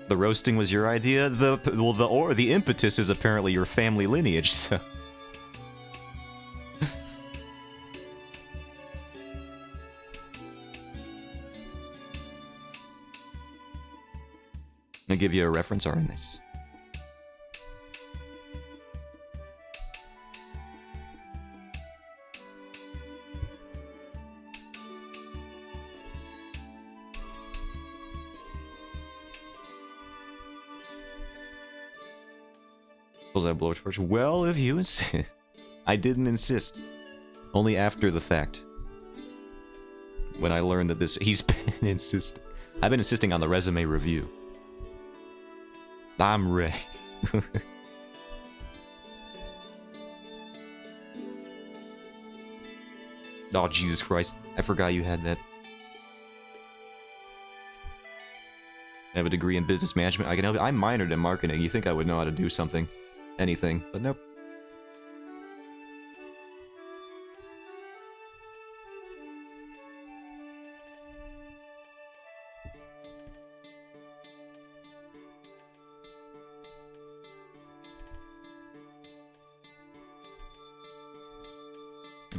The roasting was your idea? The impetus is apparently your family lineage, so... I'll give you a reference, alright, nice. I blowtorch. Well, if you insist. I didn't insist. Only after the fact. When I learned that this... He's been insisting. I've been insisting on the resume review. I'm ready. Oh, Jesus Christ. I forgot you had that. I have a degree in business management. I can help you. I'm minored in marketing. You think I would know how to do something. Anything, but nope.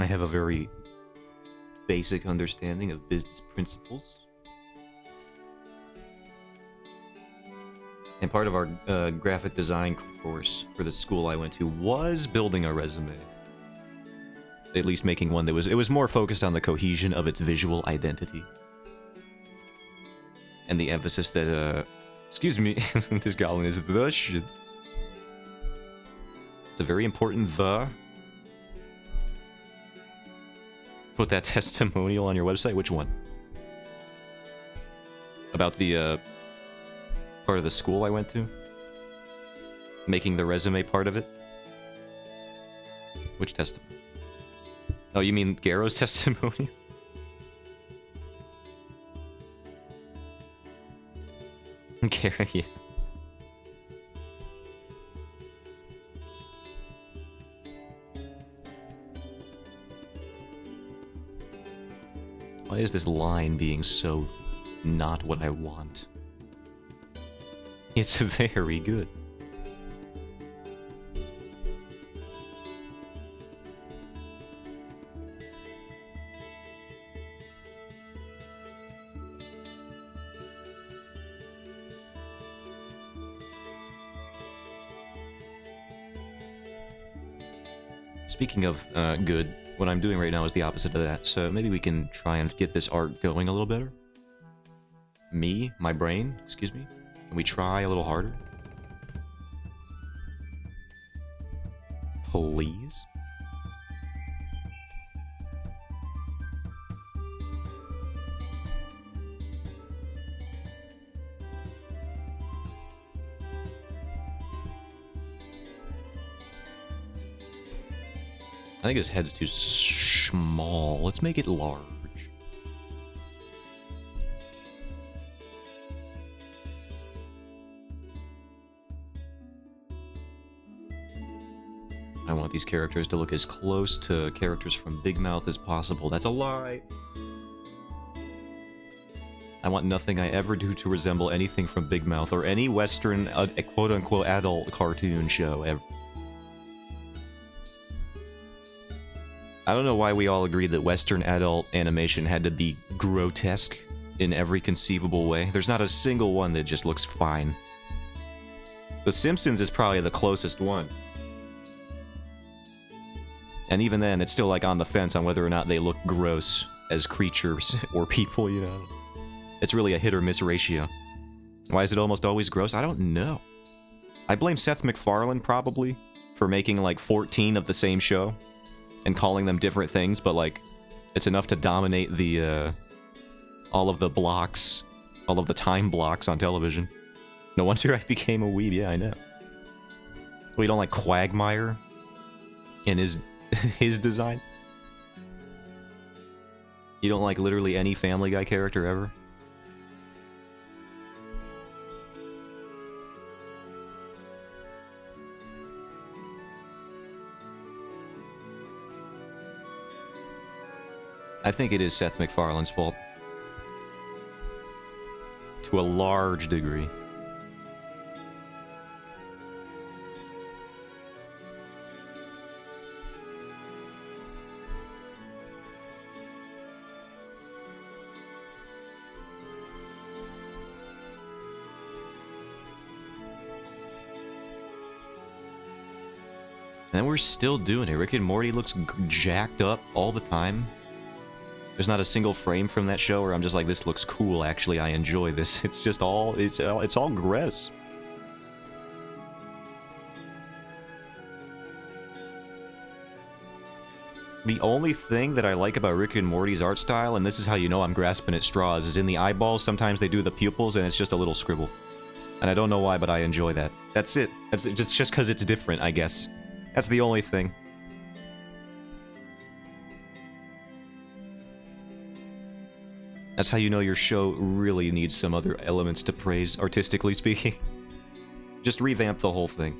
I have a very basic understanding of business principles. And part of our graphic design course for the school I went to was building a resume. At least making one that was... It was more focused on the cohesion of its visual identity. And the emphasis that, excuse me, this goblin is the shit. It's a very important the. Put that testimonial on your website? Which one? About the, part of the school I went to? Making the resume part of it? Which testimony? Oh, you mean Garrow's testimony? Garrow, yeah. Why is this line being so not what I want? It's very good. Speaking of good, what I'm doing right now is the opposite of that, so maybe we can try and get this art going a little better. Me? My brain? Excuse me? Can we try a little harder? Please? I think his head's too small. Let's make it large. I want these characters to look as close to characters from Big Mouth as possible. That's a lie! I want nothing I ever do to resemble anything from Big Mouth or any Western, quote-unquote, adult cartoon show ever. I don't know why we all agreed that Western adult animation had to be grotesque in every conceivable way. There's not a single one that just looks fine. The Simpsons is probably the closest one. And even then, it's still like on the fence on whether or not they look gross as creatures or people, you know? It's really a hit or miss ratio. Why is it almost always gross? I don't know. I blame Seth MacFarlane, probably, for making like 14 of the same show and calling them different things, but like, it's enough to dominate the, all of the blocks, all of the time blocks on television. No wonder I became a weeb, yeah, I know. Well, you don't like Quagmire and his design? You don't like literally any Family Guy character ever? I think it is Seth MacFarlane's fault. To a large degree. And we're still doing it. Rick and Morty looks jacked up all the time. There's not a single frame from that show where I'm just like, this looks cool, actually, I enjoy this. It's just all, it's all gross. The only thing that I like about Rick and Morty's art style, and this is how you know I'm grasping at straws, is in the eyeballs, sometimes they do the pupils, and it's just a little scribble. And I don't know why, but I enjoy that. That's it. That's just because it's different, I guess. That's the only thing. That's how you know your show really needs some other elements to praise, artistically speaking. Just revamp the whole thing.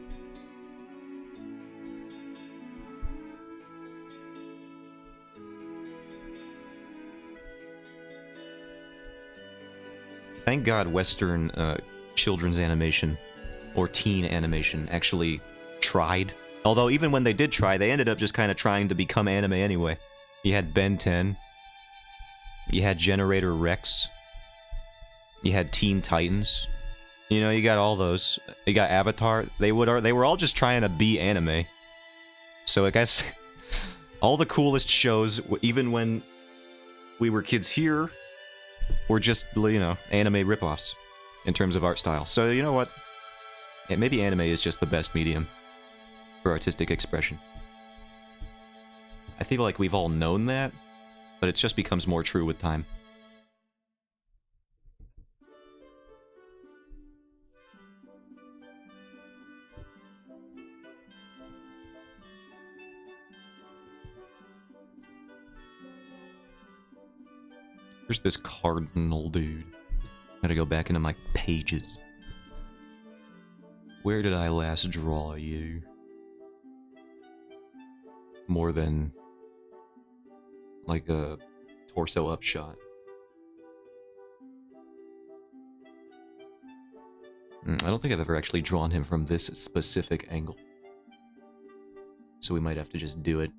Thank God Western children's animation, or teen animation, actually tried. Although even when they did try, they ended up just kind of trying to become anime anyway. You had Ben 10. You had Generator Rex. You had Teen Titans. You know, you got all those. You got Avatar. They were all just trying to be anime. So I guess all the coolest shows, even when we were kids here, were just, you know, anime ripoffs in terms of art style. So you know what? Yeah, maybe anime is just the best medium for artistic expression. I feel like we've all known that, but it just becomes more true with time. There's this cardinal dude. Gotta go back into my pages. Where did I last draw you? More than like a torso up shot. I don't think I've ever actually drawn him from this specific angle. So we might have to just do it.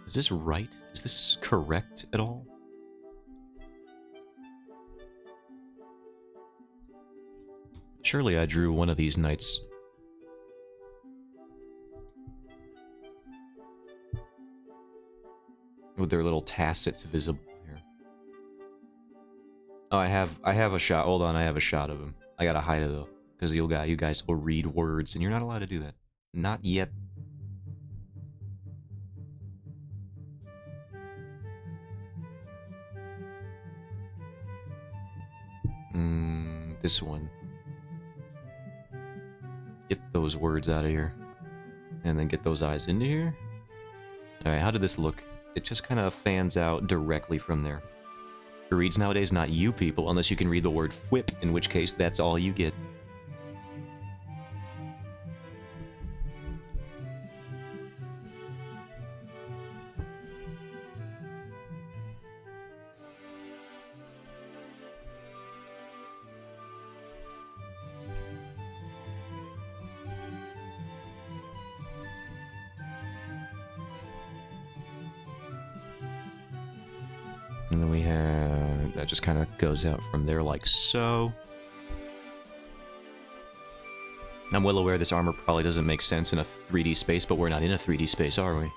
Is this right? Is this correct at all? Surely I drew one of these knights. With their little tassets visible here. Oh, I have a shot. Hold on, I have a shot of him. I gotta hide it though, because you guys will read words, and you're not allowed to do that. Not yet. This one. Get those words out of here. And then get those eyes into here. Alright, how did this look? It just kind of fans out directly from there. Who reads nowadays? Not you people, unless you can read the word whip, in which case that's all you get. And then we have... that just kind of goes out from there like so. I'm well aware this armor probably doesn't make sense in a 3D space, but we're not in a 3D space, are we?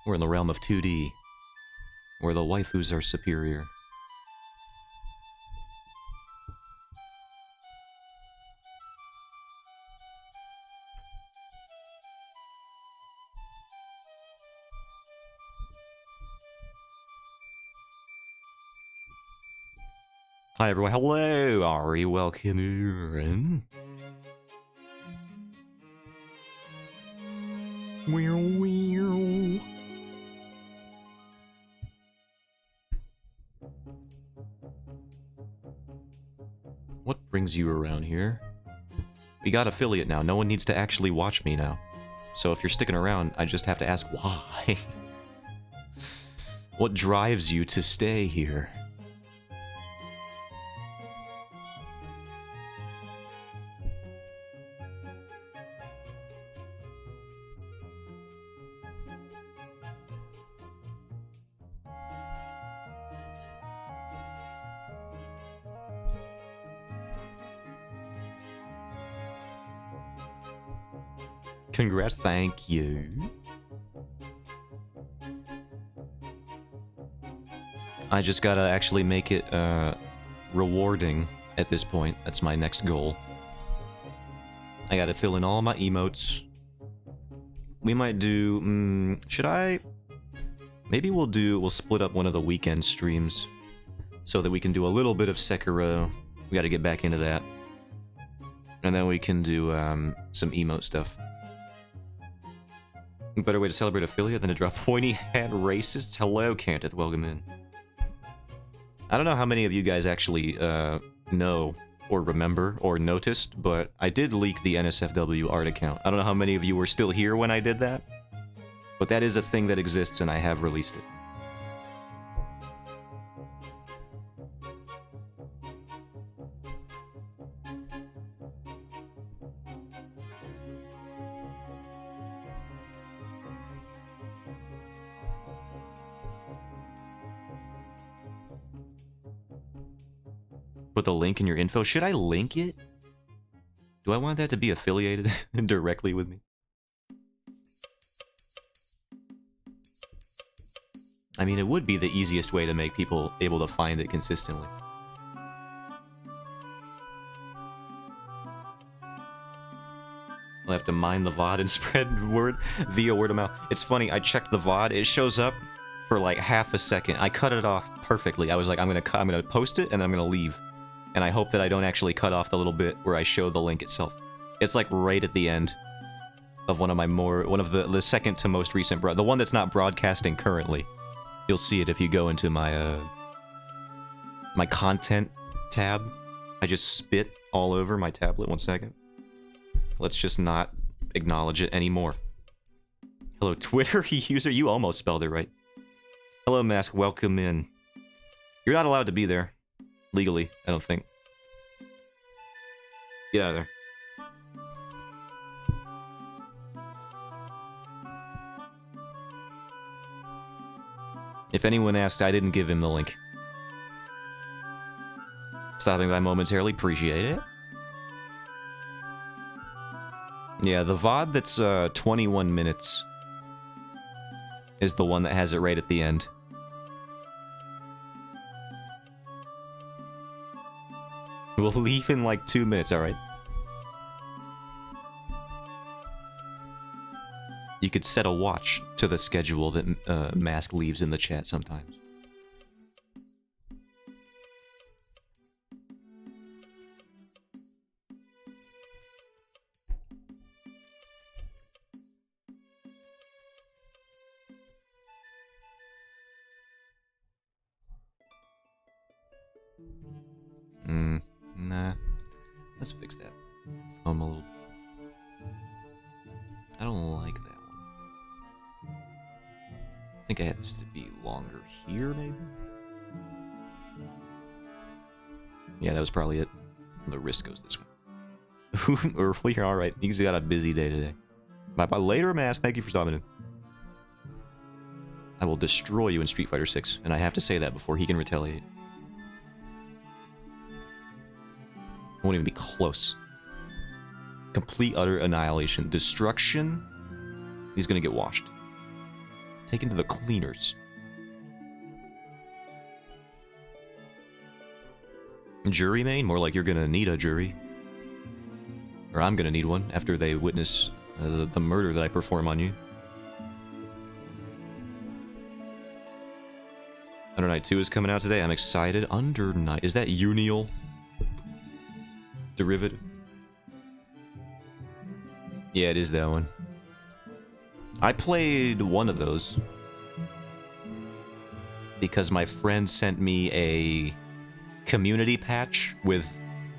We're in the realm of 2D, where the waifus are superior. Hi everyone, hello, Ari, welcome in. What brings you around here? We got affiliate now, no one needs to actually watch me now. So if you're sticking around, I just have to ask why. What drives you to stay here? Congrats, thank you. I just gotta actually make it, rewarding at this point. That's my next goal. I gotta fill in all my emotes. We might do, should I? Maybe we'll split up one of the weekend streams so that we can do a little bit of Sekiro. We gotta get back into that. And then we can do, some emote stuff. Better way to celebrate affiliate than to drop pointy hat racists. Hello, Cantith, welcome in. I don't know how many of you guys actually know or remember or noticed, but I did leak the NSFW art account. I don't know how many of you were still here when I did that, but that is a thing that exists and I have released it. Put the link in your info. Should I link it? Do I want that to be affiliated directly with me? I mean, it would be the easiest way to make people able to find it consistently. I'll have to mine the VOD and spread word via word of mouth. It's funny, I checked the VOD, it shows up for like half a second. I cut it off perfectly. I was like, I'm gonna post it and I'm gonna leave. And I hope that I don't actually cut off the little bit where I show the link itself. It's like right at the end of one of the second to most recent, the one that's not broadcasting currently. You'll see it if you go into my, my content tab. I just spit all over my tablet. 1 second. Let's just not acknowledge it anymore. Hello, Twitter user. You almost spelled it right. Hello, Mask. Welcome in. You're not allowed to be there. Legally, I don't think. Get out of there. If anyone asked, I didn't give him the link. Stopping by momentarily, appreciate it. Yeah, the VOD that's 21 minutes is the one that has it right at the end. We'll leave in like 2 minutes, alright? You could set a watch to the schedule that Mask leaves in the chat sometimes. Nah. Let's fix that. A little. I don't like that one. I think it has to be longer here, maybe? Yeah, that was probably it. The wrist goes this way. We're alright. He's got a busy day today. Bye-bye later, Mass. Thank you for stopping in. I will destroy you in Street Fighter 6, and I have to say that before he can retaliate. Won't even be close. Complete, utter annihilation. Destruction. He's gonna get washed. Taken to the cleaners. Jury main? More like you're gonna need a jury. Or I'm gonna need one after they witness the murder that I perform on you. Under Night 2 is coming out today. I'm excited. Under Night. Is that Unial? Derivative? Yeah, it is that one. I played one of those because my friend sent me a community patch with,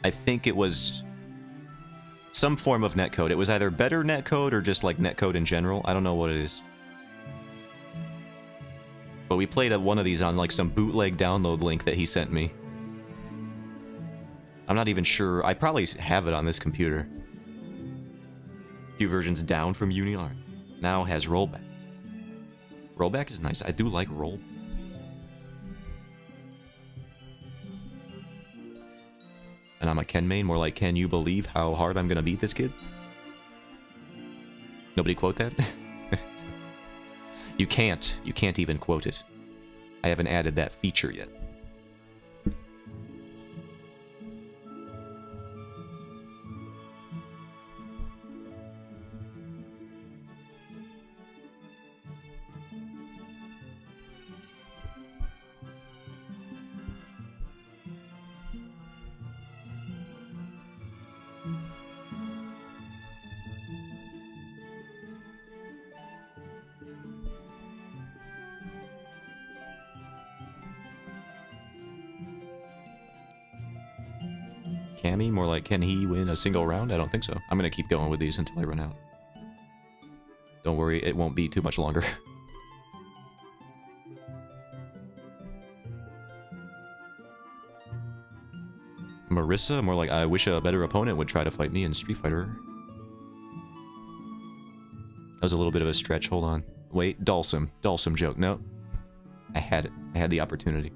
I think it was some form of netcode. It was either better netcode or just like netcode in general. I don't know what it is. But we played one of these on like some bootleg download link that he sent me. I'm not even sure. I probably have it on this computer. A few versions down from Union. Now has rollback. Rollback is nice. I do like roll. And I'm a Ken main, more like, can you believe how hard I'm gonna beat this kid? Nobody quote that? You can't. You can't even quote it. I haven't added that feature yet. Cammy, more like, can he win a single round? I don't think so. I'm gonna keep going with these until I run out. Don't worry, it won't be too much longer. Marissa, more like, I wish a better opponent would try to fight me in Street Fighter. That was a little bit of a stretch, hold on. Wait, Dulcim. Dulcim joke, no. I had it. I had the opportunity.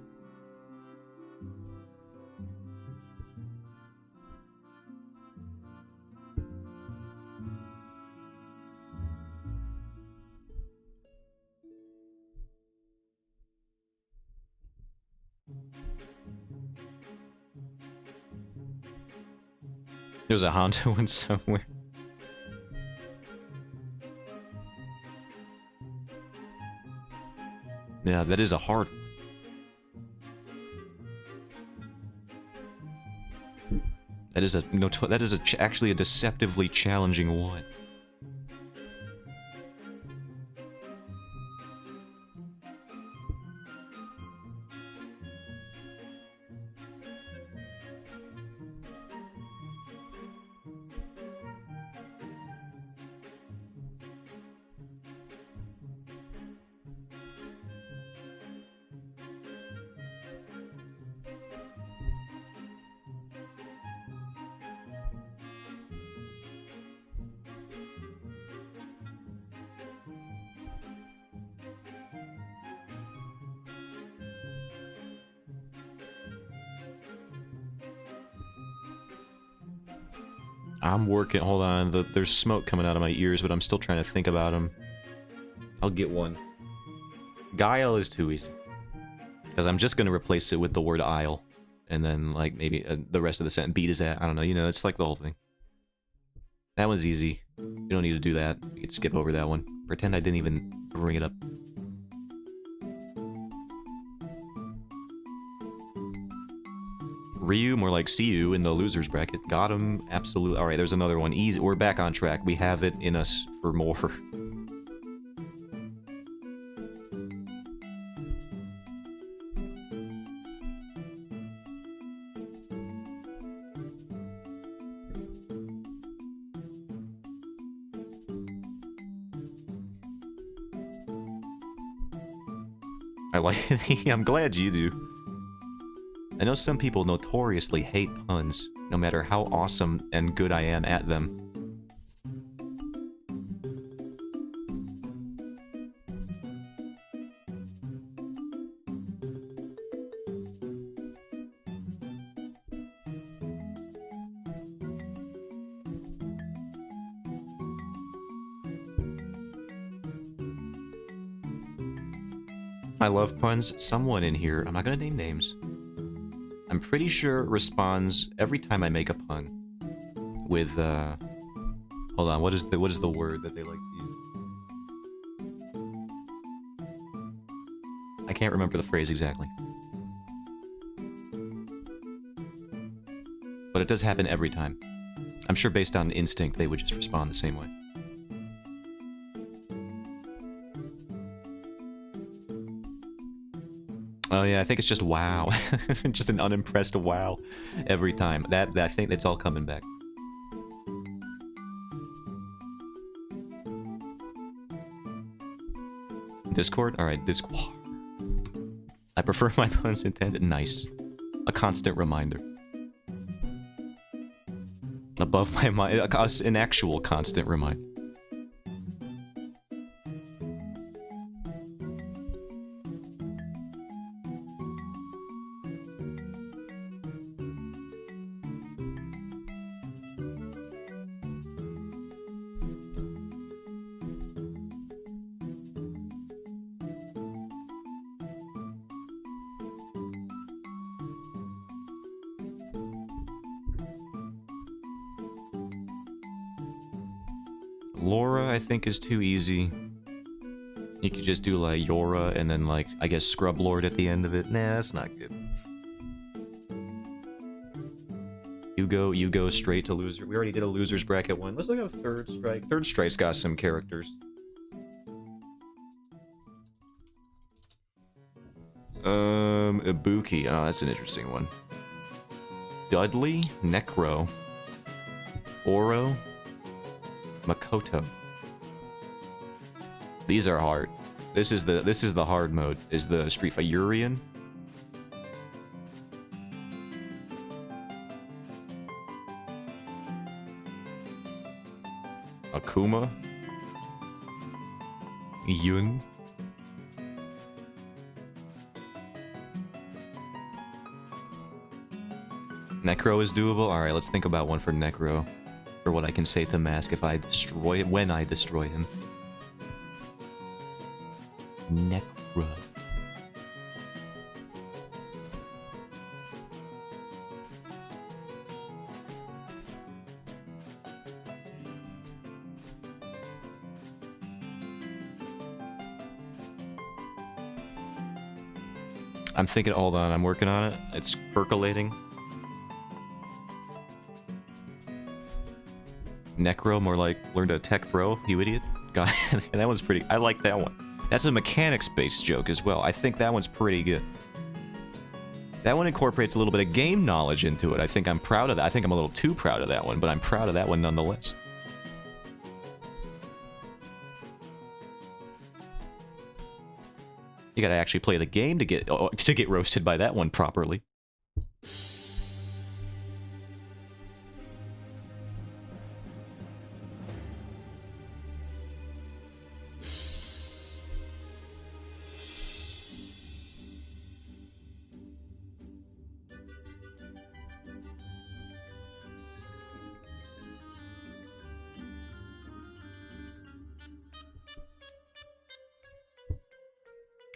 There's a Honda one somewhere. Yeah, that is a hard one. That is a no. That is actually a deceptively challenging one. I'm working. Hold on. There's smoke coming out of my ears, but I'm still trying to think about them. I'll get one. Guile is too easy. Because I'm just going to replace it with the word aisle. And then, like, maybe the rest of the sentence. Beat his ass. I don't know. You know, it's like the whole thing. That one's easy. You don't need to do that. You can skip over that one. Pretend I didn't even bring it up. Ryu, more like see you in the losers bracket. Got him, absolutely. Alright, there's another one. Easy. We're back on track. We have it in us for more. I like it. I'm glad you do. I know some people notoriously hate puns, no matter how awesome and good I am at them. I love puns. Someone in here, I'm not gonna name names, I'm pretty sure responds every time I make a pun with, hold on, what is the word that they like to use? I can't remember the phrase exactly. But it does happen every time. I'm sure based on instinct, they would just respond the same way. Oh yeah, I think it's just wow. Just an unimpressed wow every time. I think that's all coming back. Discord? Alright, Discord. I prefer my puns intended. Nice. A constant reminder. Above my mind. An actual constant reminder. Laura, I think, is too easy. You could just do, like, Yora, and then, like, I guess Scrub Lord at the end of it. Nah, that's not good. You go straight to loser. We already did a loser's bracket one. Let's look at Third Strike. Third Strike's got some characters. Ibuki. Oh, that's an interesting one. Dudley, Necro, Oro, Makoto. These are hard. This is the hard mode. Is the Street Fighter Urian? Akuma? Yun? Necro is doable? Alright, let's think about one for Necro. For what I can say to Mask if I destroy it, when I destroy him. Necro. I'm thinking, hold on, I'm working on it. It's percolating. Necro, more like learn to tech throw, you idiot. God, that one's pretty... I like that one. That's a mechanics-based joke as well. I think that one's pretty good. That one incorporates a little bit of game knowledge into it. I think I'm proud of that. I think I'm a little too proud of that one, but I'm proud of that one nonetheless. You gotta actually play the game to get roasted by that one properly.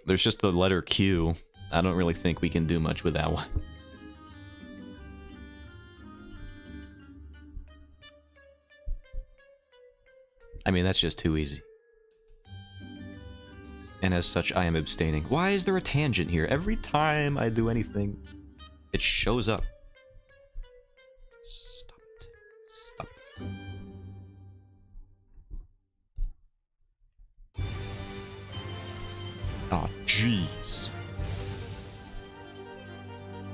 There's just the letter Q. I don't really think we can do much with that one. I mean, that's just too easy. And as such, I am abstaining. Why is there a tangent here? Every time I do anything, it shows up. Stop it. Stop it. Oh, jeez.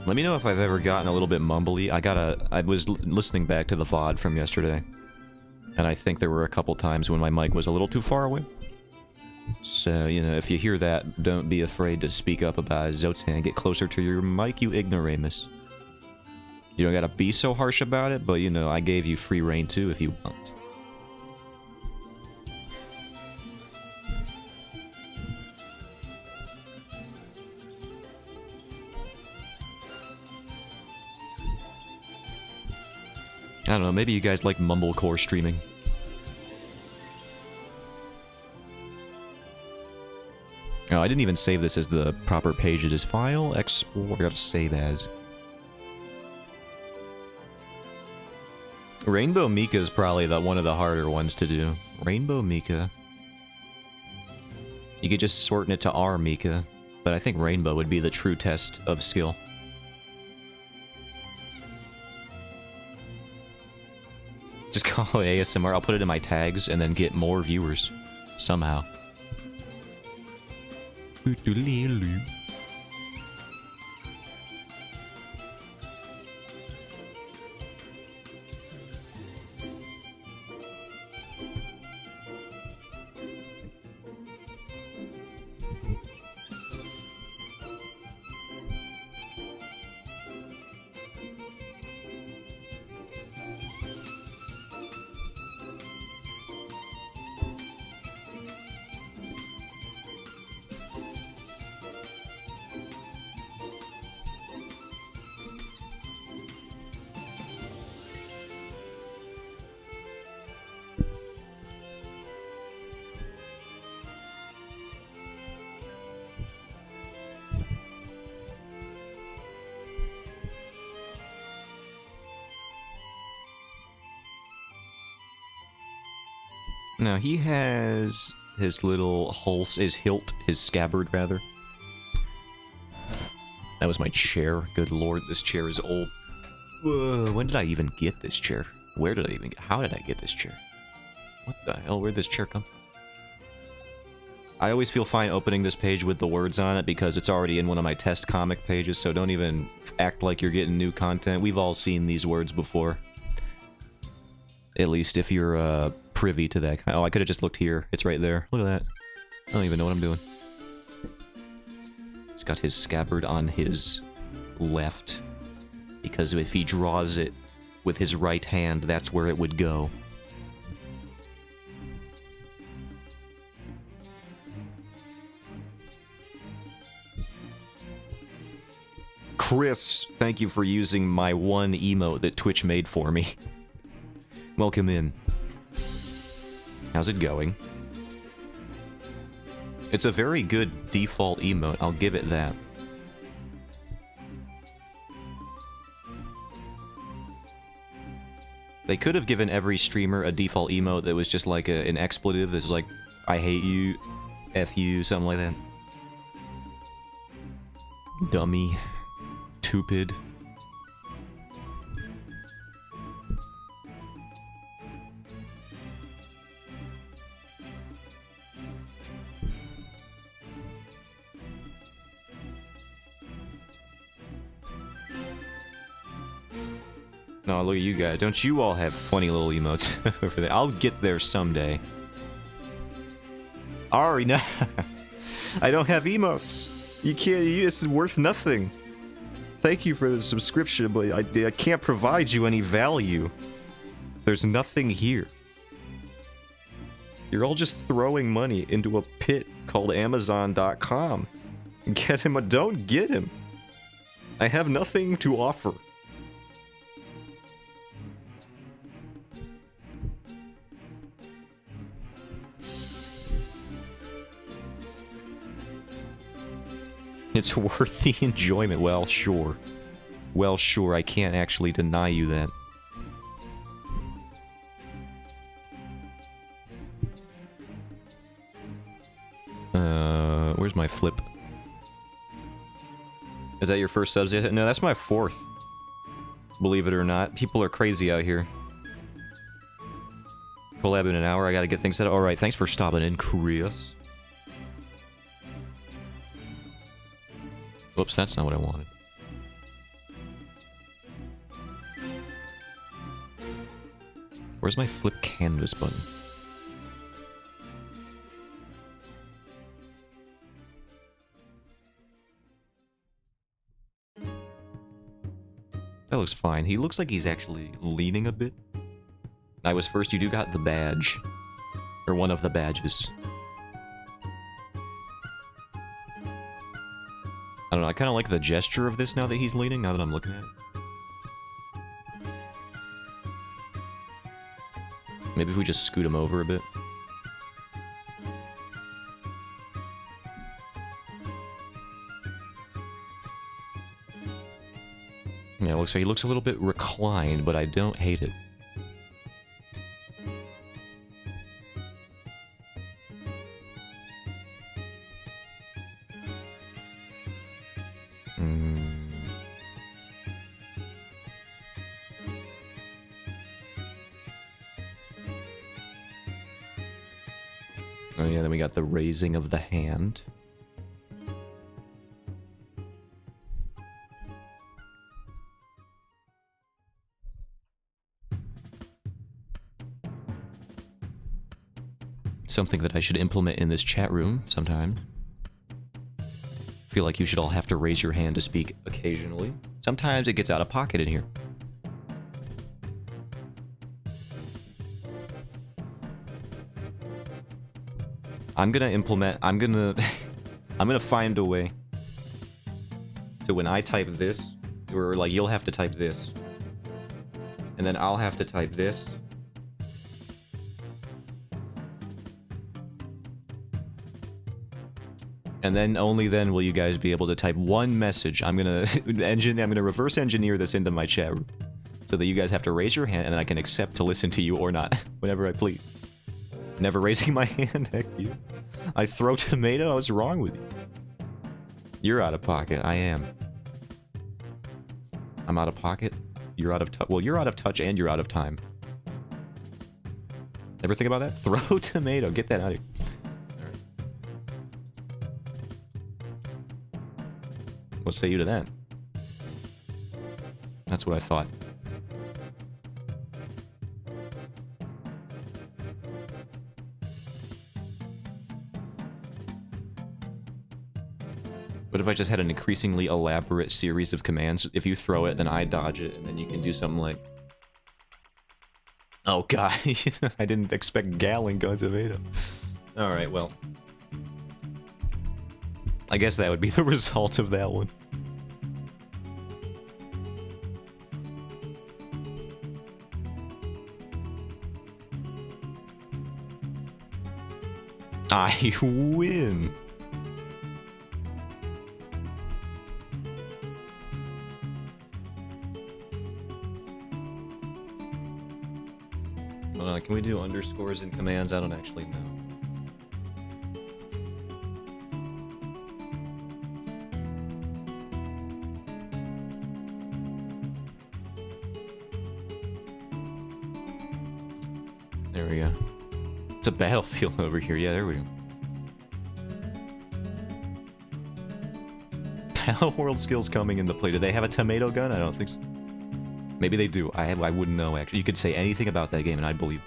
Let me know if I've ever gotten a little bit mumbly. I was listening back to the VOD from yesterday, and I think there were a couple times when my mic was a little too far away. So, you know, if you hear that, don't be afraid to speak up about it. Zotan, get closer to your mic, you ignoramus. You don't gotta be so harsh about it, but, you know, I gave you free reign too if you want. I don't know, maybe you guys like mumblecore streaming. Oh, I didn't even save this as the proper page. It is file, export, I gotta save as. Rainbow Mika is probably one of the harder ones to do. Rainbow Mika. You could just shorten it to R Mika, but I think Rainbow would be the true test of skill. Just call it ASMR, I'll put it in my tags and then get more viewers. Somehow. Now he has his little his hilt, his scabbard rather. That was my chair. Good lord, this chair is old. When did I even get this chair? Where did I even get? How did I get this chair? What the hell? Where'd this chair come from? I always feel fine opening this page with the words on it because it's already in one of my test comic pages, so don't even act like you're getting new content. We've all seen these words before. At least if you're privy to that. Oh, I could have just looked here. It's right there. Look at that. I don't even know what I'm doing. He's got his scabbard on his left. Because if he draws it with his right hand, that's where it would go. Chris, thank you for using my one emote that Twitch made for me. Welcome in. How's it going? It's a very good default emote, I'll give it that. They could have given every streamer a default emote that was just like an expletive that's like, I hate you, F you, something like that. Dummy. Stupid. No, look at you guys. Don't you all have funny little emotes over there? I'll get there someday. Ari, no. I don't have emotes. You can't. This is worth nothing. Thank you for the subscription, but I can't provide you any value. There's nothing here. You're all just throwing money into a pit called Amazon.com. Get him or don't get him. I have nothing to offer. It's worth the enjoyment. Well, sure. Well, sure, I can't actually deny you that. Where's my flip? Is that your first subs yet? No, that's my fourth. Believe it or not. People are crazy out here. Collab in an hour, I gotta get things set up. Alright, thanks for stopping in, Chris. Whoops, that's not what I wanted. Where's my flip canvas button? That looks fine. He looks like he's actually leaning a bit. I was first, you do got the badge. Or one of the badges. I don't know, I kind of like the gesture of this now that he's leaning, now that I'm looking at it. Maybe if we just scoot him over a bit. Yeah, looks like he looks a little bit reclined, but I don't hate it. Oh yeah, then we got the raising of the hand. Something that I should implement in this chat room sometime. Feel like you should all have to raise your hand to speak occasionally. Sometimes it gets out of pocket in here. I'm gonna find a way to when I type this, or like you'll have to type this, and then I'll have to type this. And then only then will you guys be able to type one message. I'm gonna reverse engineer this into my chat room so that you guys have to raise your hand and then I can accept to listen to you or not whenever I please. Never raising my hand, heck you. I throw tomato? What's wrong with you? You're out of pocket. I am. I'm out of pocket. You're out of touch. Well, you're out of touch and you're out of time. Ever think about that? Throw tomato. Get that out of here. What say you to that? That's what I thought. What if I just had an increasingly elaborate series of commands? If you throw it, then I dodge it, and then you can do something like... Oh god, I didn't expect Gallon going tomato. Alright, well... I guess that would be the result of that one. I win! Can we do underscores in commands? I don't actually know. There we go. It's a battlefield over here. Yeah, there we go. Battle World skills coming into play. Do they have a tomato gun? I don't think so. Maybe they do. I wouldn't know, actually. You could say anything about that game and I'd believe.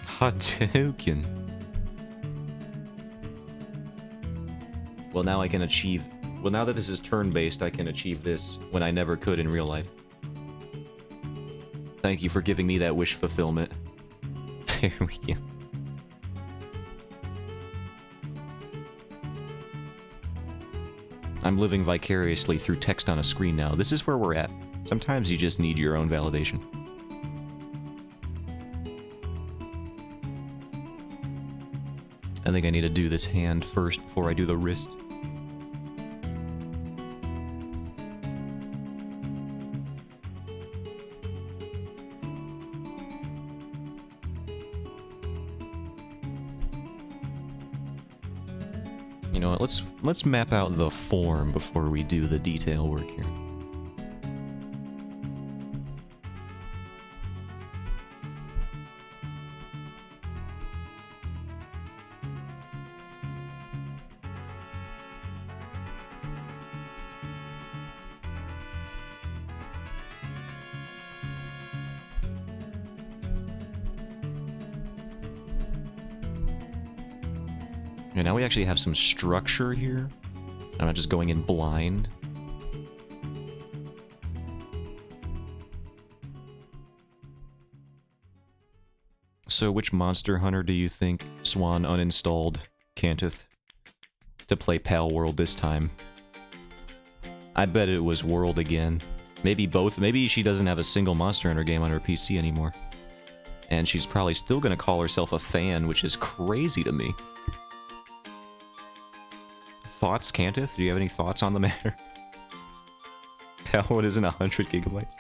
Hadouken. Well, now I can achieve... Well, now that this is turn-based, I can achieve this when I never could in real life. Thank you for giving me that wish fulfillment. There we go. I'm living vicariously through text on a screen now. This is where we're at. Sometimes you just need your own validation. I think I need to do this hand first before I do the wrist. You know what, let's map out the form before we do the detail work here. Okay, now we actually have some structure here. I'm not just going in blind. So which Monster Hunter do you think Swan uninstalled Cantith to play Pal World this time? I bet it was World again. Maybe both. Maybe she doesn't have a single Monster Hunter game on her PC anymore. And she's probably still gonna call herself a fan, which is crazy to me. Thoughts, Cantith? Do you have any thoughts on the matter? How isn't 100 gigabytes?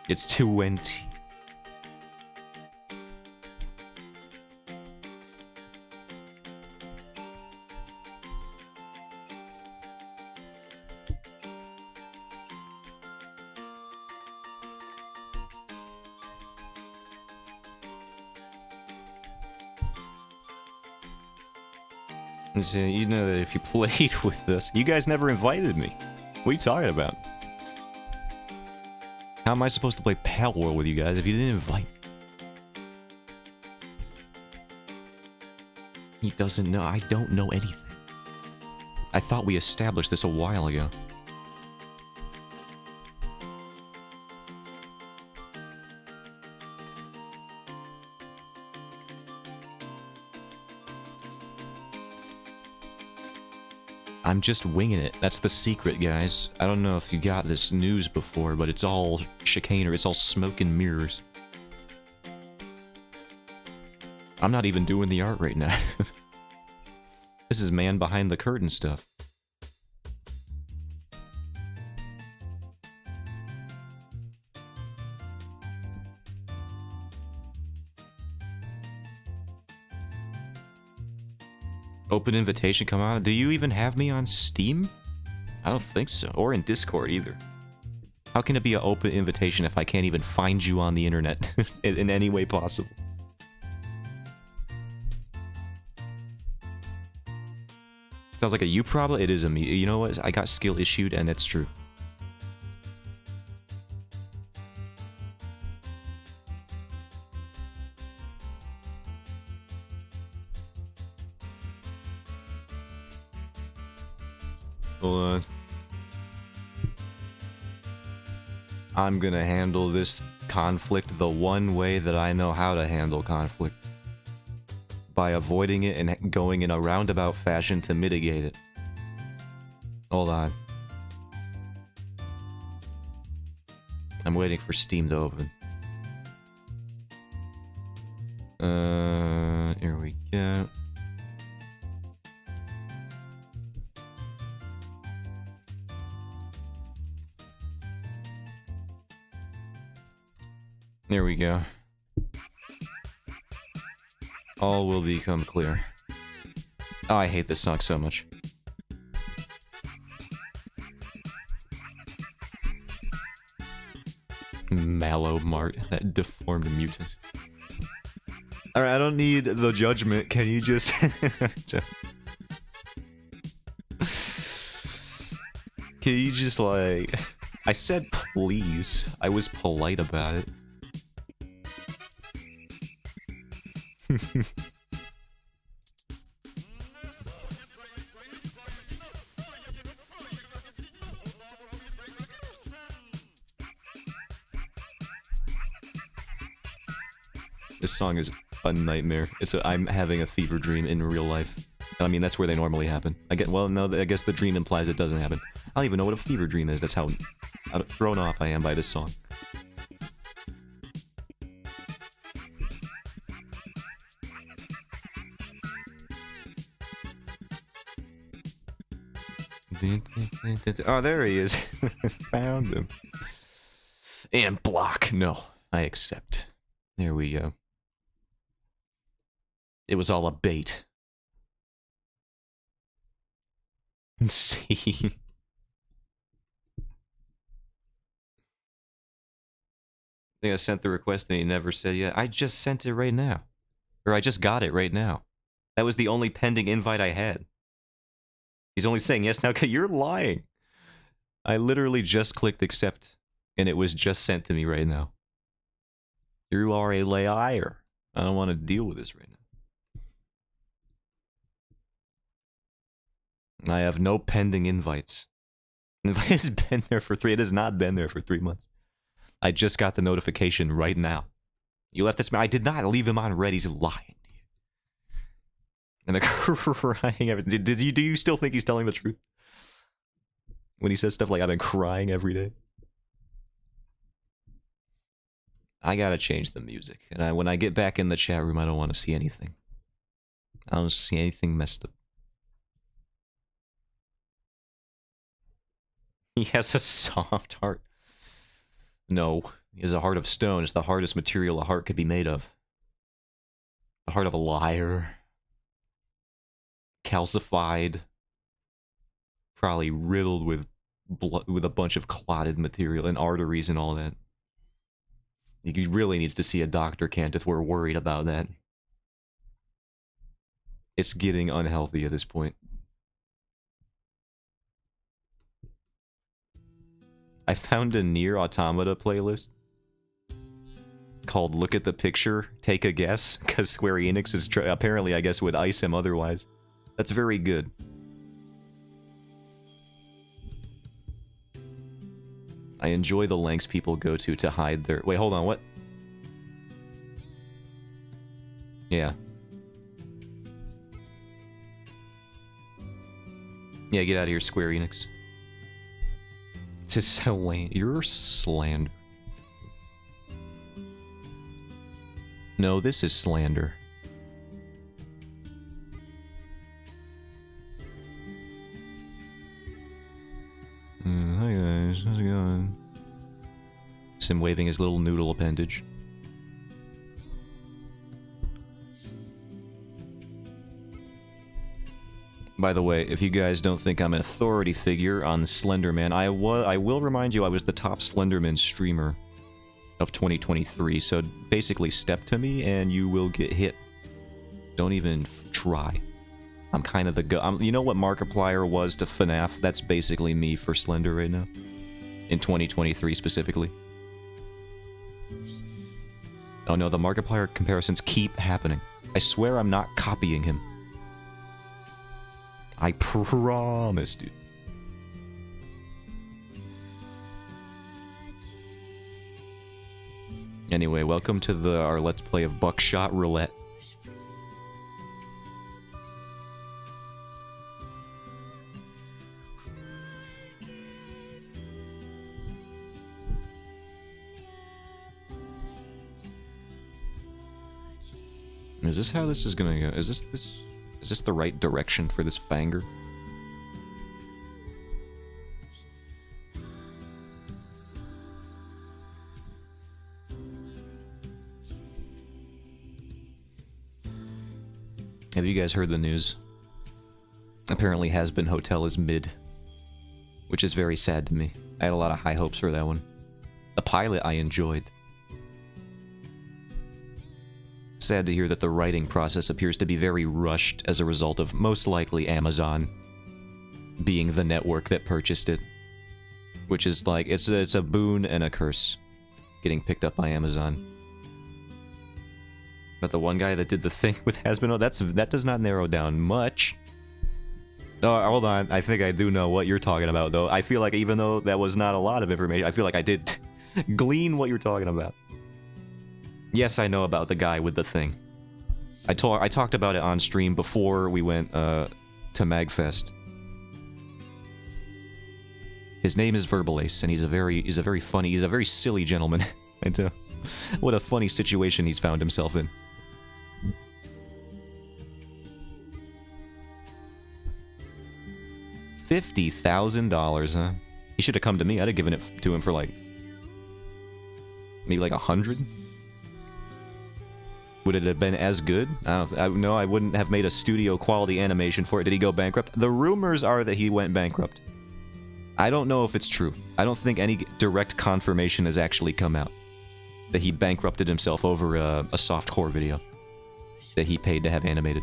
It's 20. So, you know that if you played with this, you guys never invited me. What are you talking about? How am I supposed to play Pal World with you guys if you didn't invite me? He doesn't know. I don't know anything. I thought we established this a while ago. I'm just winging it. That's the secret, guys. I don't know if you got this news before, but it's all chicanery. It's all smoke and mirrors. I'm not even doing the art right now. This is man behind the curtain stuff. Open invitation, come on. Do you even have me on Steam? I don't think so. Or in Discord either. How can it be an open invitation if I can't even find you on the internet in any way possible? Sounds like a you problem. It is a me. You know what? I got skill issued and it's true. Hold on. I'm gonna handle this conflict the one way that I know how to handle conflict. By avoiding it and going in a roundabout fashion to mitigate it. Hold on. I'm waiting for Steam to open. Here we go. There we go. All will become clear. Oh, I hate this song so much. Mallow Mart, that deformed mutant. Alright, I don't need the judgment. Can you just... Can you just, like... I said please. I was polite about it. This song is a nightmare. I'm having a fever dream in real life. I mean, that's where they normally happen. Well, no, I guess the dream implies it doesn't happen. I don't even know what a fever dream is. That's how thrown off I am by this song. Oh, there he is. Found him. And block. No, I accept. There we go. It was all a bait. See? I think I sent the request and he never said yet. I just sent it right now. Or I just got it right now. That was the only pending invite I had. He's only saying yes now. You're lying. I literally just clicked accept, and it was just sent to me right now. You are a liar. I don't want to deal with this right now. I have no pending invites. It has been there for it has not been there for 3 months. I just got the notification right now. You left this man. I did not leave him on red. He's lying. And crying. Do you still think he's telling the truth? When he says stuff like, I've been crying every day? I gotta change the music. And when I get back in the chat room, I don't want to see anything. I don't see anything messed up. He has a soft heart. No, he has a heart of stone. It's the hardest material a heart could be made of. The heart of a liar. Calcified. Probably riddled with blood, with a bunch of clotted material and arteries and all that. He really needs to see a doctor, Candace. We're worried about that. It's getting unhealthy at this point. I found a Nier Automata playlist called Look at the Picture, Take a Guess, because Square Enix is apparently, I guess, would ice him otherwise. That's very good. I enjoy the lengths people go to hide their... Wait, hold on, what? Yeah. Yeah, get out of here, Square Enix. This is so lame. You're slander. No, this is slander. Hi guys, how's it going? Sim waving his little noodle appendage. By the way, if you guys don't think I'm an authority figure on Slenderman, I will remind you I was the top Slenderman streamer of 2023, so basically step to me and you will get hit. Don't even try. I'm kind of the you know what Markiplier was to FNAF? That's basically me for Slender right now. In 2023 specifically. Oh no, the Markiplier comparisons keep happening. I swear I'm not copying him. I promise, dude. Anyway, welcome to our Let's Play of Buckshot Roulette. Is this how this is gonna go? Is this the right direction for this Fanger? Have you guys heard the news? Apparently Has-Been Hotel is mid. Which is very sad to me. I had a lot of high hopes for that one. The pilot I enjoyed. Sad to hear that the writing process appears to be very rushed as a result of most likely Amazon being the network that purchased it. Which is like, it's a boon and a curse getting picked up by Amazon. But the one guy that did the thing with Has-Been, that does not narrow down much. Oh, hold on, I think I do know what you're talking about though. I feel like even though that was not a lot of information, I feel like I did glean what you're talking about. Yes, I know about the guy with the thing. I talked about it on stream before we went to Magfest. His name is Verbalace, and he's a very silly gentleman. And what a funny situation he's found himself in. $50,000, huh? He should have come to me. I'd have given it to him for like maybe like 100. Would it have been as good? No, I wouldn't have made a studio quality animation for it. Did he go bankrupt? The rumors are that he went bankrupt. I don't know if it's true. I don't think any direct confirmation has actually come out that he bankrupted himself over a softcore video that he paid to have animated.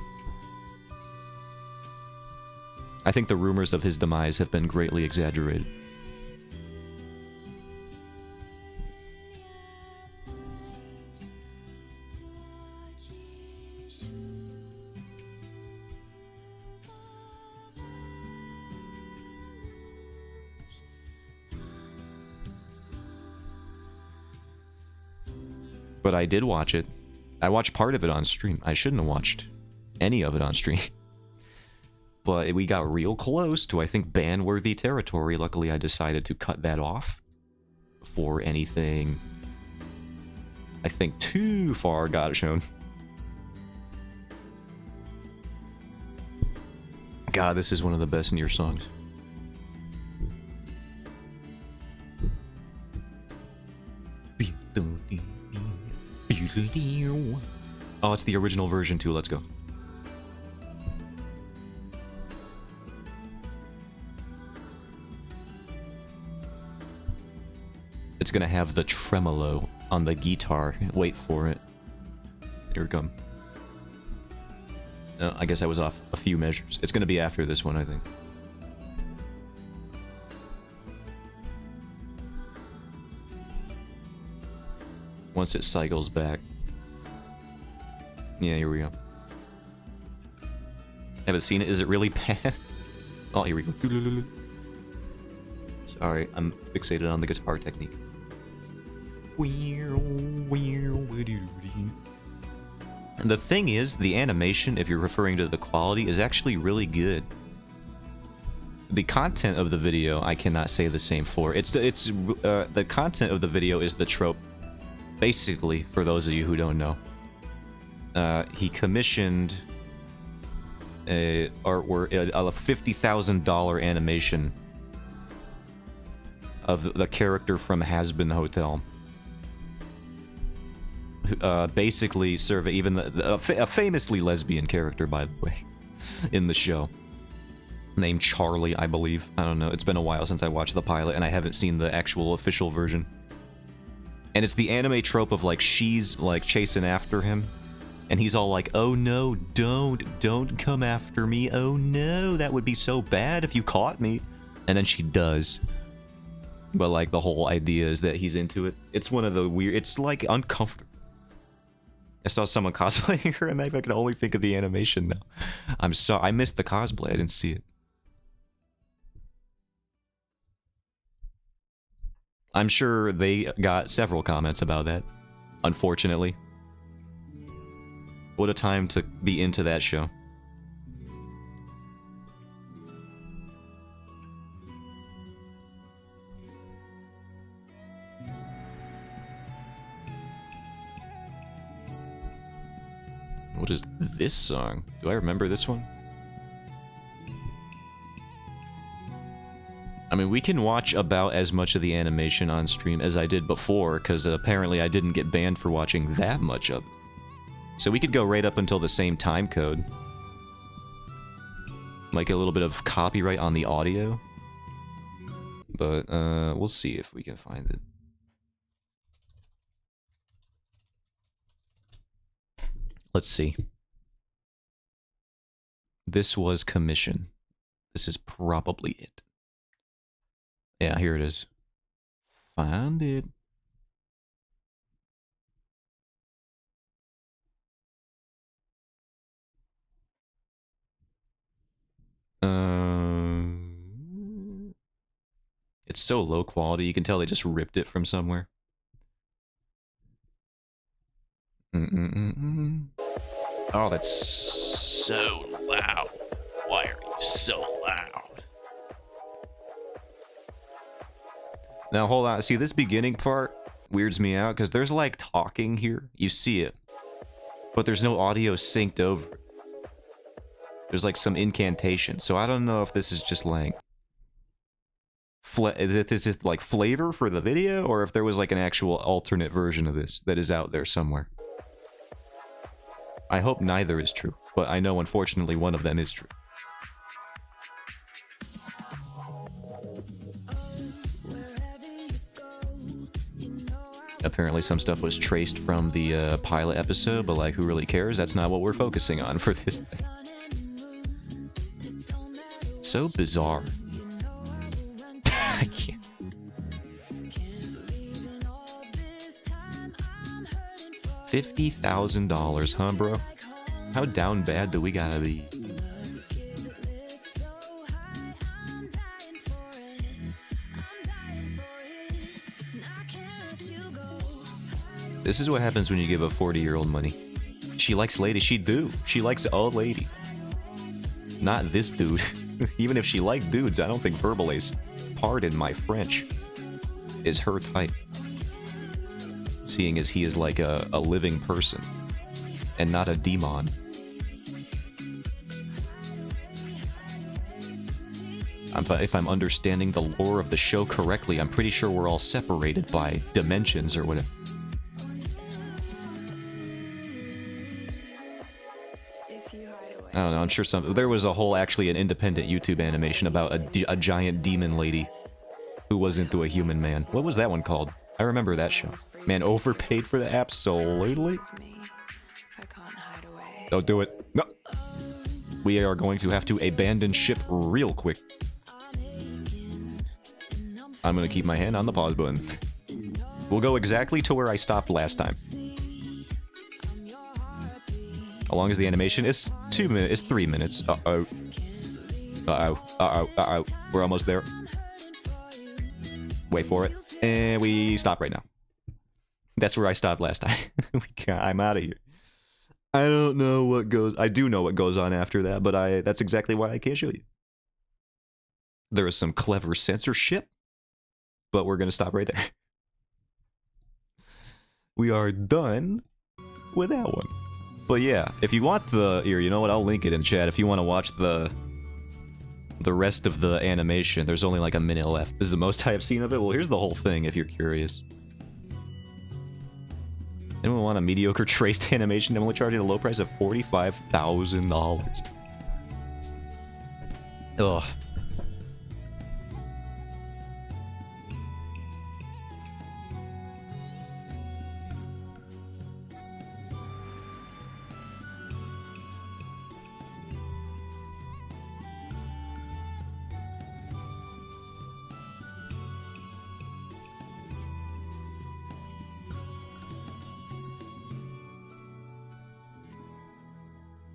I think the rumors of his demise have been greatly exaggerated. But I did watch it. I watched part of it on stream. I shouldn't have watched any of it on stream. But we got real close to, I think, ban-worthy territory. Luckily, I decided to cut that off before anything I think too far got shown. God, this is one of the best Nier songs. Oh, it's the original version too. Let's go. It's gonna have the tremolo on the guitar. Wait for it. Here it comes. I guess I was off a few measures. It's gonna be after this one, I think. Once it cycles back. Yeah, here we go. Haven't seen it. Is it really bad? Oh, here we go. Sorry, I'm fixated on the guitar technique. And the thing is, the animation, if you're referring to the quality, is actually really good. The content of the video, I cannot say the same for. The content of the video is the trope. Basically, for those of you who don't know, he commissioned a artwork, a $50,000 animation of the character from Hazbin Hotel. Basically, even a famously lesbian character, by the way, in the show, named Charlie, I believe. I don't know. It's been a while since I watched the pilot, and I haven't seen the actual official version. And it's the anime trope of, like, she's, like, chasing after him. And he's all like, oh no, don't come after me. Oh no, that would be so bad if you caught me. And then she does. But, like, the whole idea is that he's into it. It's one of the weird... It's, like, uncomfortable. I saw someone cosplaying her, and maybe I can only think of the animation now. I'm sorry, I missed the cosplay. I didn't see it. I'm sure they got several comments about that, unfortunately. What a time to be into that show. What is this song? Do I remember this one? I mean, we can watch about as much of the animation on stream as I did before, because apparently I didn't get banned for watching that much of it. So we could go right up until the same time code. Like a little bit of copyright on the audio. But, we'll see if we can find it. Let's see. This was commission. This is probably it. Yeah, here it is. Found it. It's so low quality, you can tell they just ripped it from somewhere. Oh, that's so loud. Why are you so loud? Now, hold on. See, this beginning part weirds me out, because there's, like, talking here. You see it. But there's no audio synced over it. There's, like, some incantation. So I don't know if this is just, like... Is it, like, flavor for the video? Or if there was, like, an actual alternate version of this that is out there somewhere. I hope neither is true. But I know, unfortunately, one of them is true. Apparently some stuff was traced from the pilot episode, but like, who really cares? That's not what we're focusing on for this thing. So bizarre. I can't. $50,000, huh, bro? How down bad do we gotta be? This is what happens when you give a 40-year-old money. She likes ladies. She do. She likes old lady. Not this dude. Even if she liked dudes, I don't think Verbalace, pardon my French, is her type. seeing as he is like a living person and not a demon. If I'm understanding the lore of the show correctly, I'm pretty sure we're all separated by dimensions or whatever. I don't know, I'm sure there was a whole, actually, an independent YouTube animation about a giant demon lady who was into a human man. What was that one called? I remember that show. Man, overpaid for the absolutely. Don't do it. No. We are going to have to abandon ship real quick. I'm going to keep my hand on the pause button. We'll go exactly to where I stopped last time. As long as the animation is 2 minutes, it's 3 minutes. Uh-oh. Uh-oh. Uh-oh. Uh-oh. We're almost there. Wait for it. And we stop right now. That's where I stopped last time. I'm out of here. I don't know what goes... I do know what goes on after that, but that's exactly why I can't show you. There is some clever censorship, but we're going to stop right there. We are done with that one. But yeah, if you want the... Here, you know what? I'll link it in chat. If you want to watch the rest of the animation, there's only like a minute left. This is the most I have seen of it. Well, here's the whole thing, if you're curious. Anyone want a mediocre traced animation? I'm only charging a low price of $45,000. Ugh.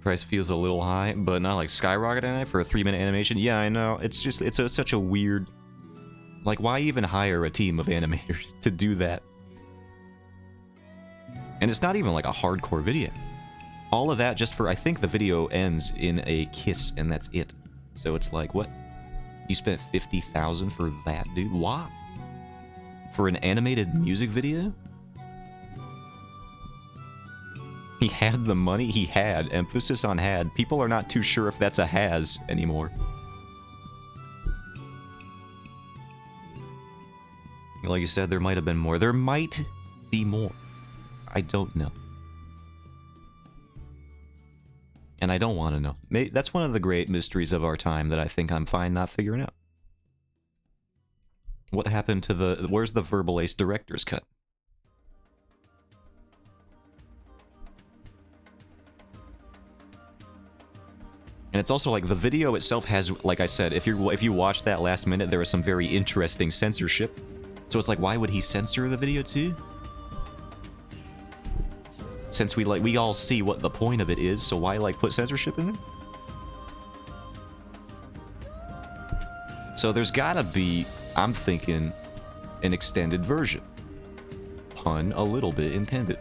Price feels a little high, but not like skyrocketing high for a 3-minute animation. Yeah, I know. It's just, such a weird... Like, why even hire a team of animators to do that? And it's not even like a hardcore video. All of that just for, I think the video ends in a kiss, and that's it. So it's like, what? You spent $50,000 for that, dude? Why? For an animated music video? He had the money? He had. Emphasis on had. People are not too sure if that's a has anymore. Like you said, there might have been more. There might be more. I don't know. And I don't want to know. That's one of the great mysteries of our time that I think I'm fine not figuring out. What happened to the... Where's the Verbal Ace Director's Cut? And it's also like the video itself has, like I said, if you watch that last minute, there was some very interesting censorship. So it's like, why would he censor the video too? Since we all see what the point of it is, so why like put censorship in it? So there's gotta be, I'm thinking, an extended version. Pun a little bit intended.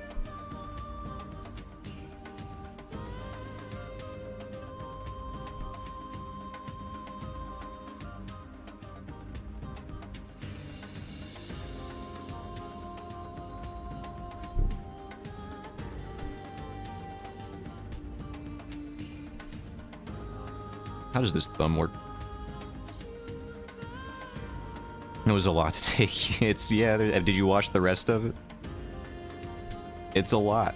How does this thumb work? It was a lot to take. It's, yeah, did you watch the rest of it? It's a lot.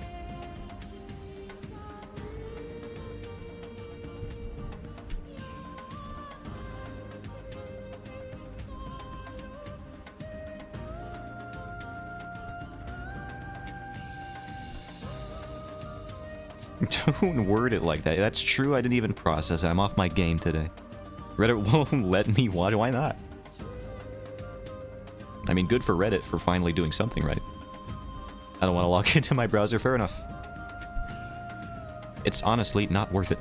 Don't word it like that. That's true, I didn't even process it. I'm off my game today. Reddit won't let me watch. Why not? I mean, good for Reddit for finally doing something right. I don't want to log into my browser. Fair enough. It's honestly not worth it.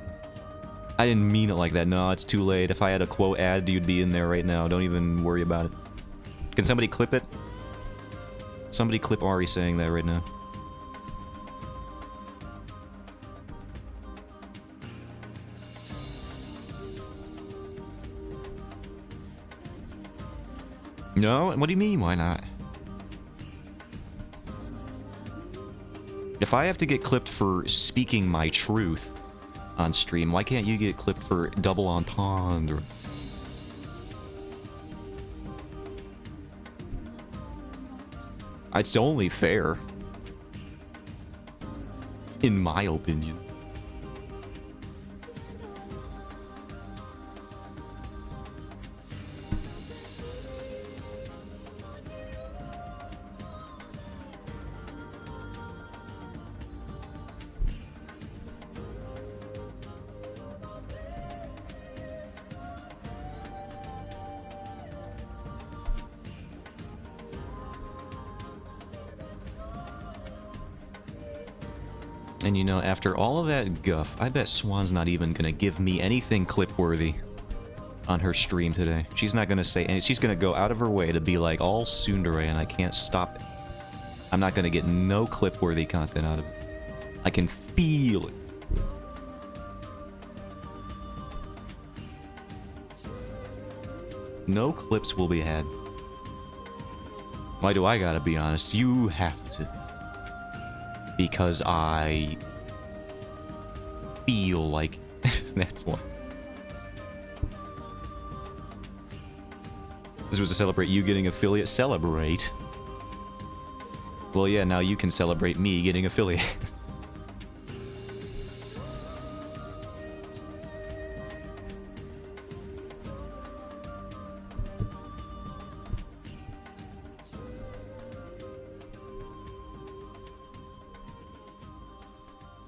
I didn't mean it like that. No, it's too late. If I had a quote ad, you'd be in there right now. Don't even worry about it. Can somebody clip it? Somebody clip Ari saying that right now. No? What do you mean, why not? If I have to get clipped for speaking my truth on stream, why can't you get clipped for double entendre? It's only fair. In my opinion. And you know, after all of that guff, I bet Swan's not even gonna give me anything clip-worthy on her stream today. She's not gonna say any. She's gonna go out of her way to be like all tsundere, and I can't stop it. I'm not gonna get no clip-worthy content out of it. I can feel it. No clips will be had. Why do I gotta be honest? You have to. Because I feel like that's why. This was to celebrate you getting affiliate. Celebrate. Well, yeah, now you can celebrate me getting affiliate.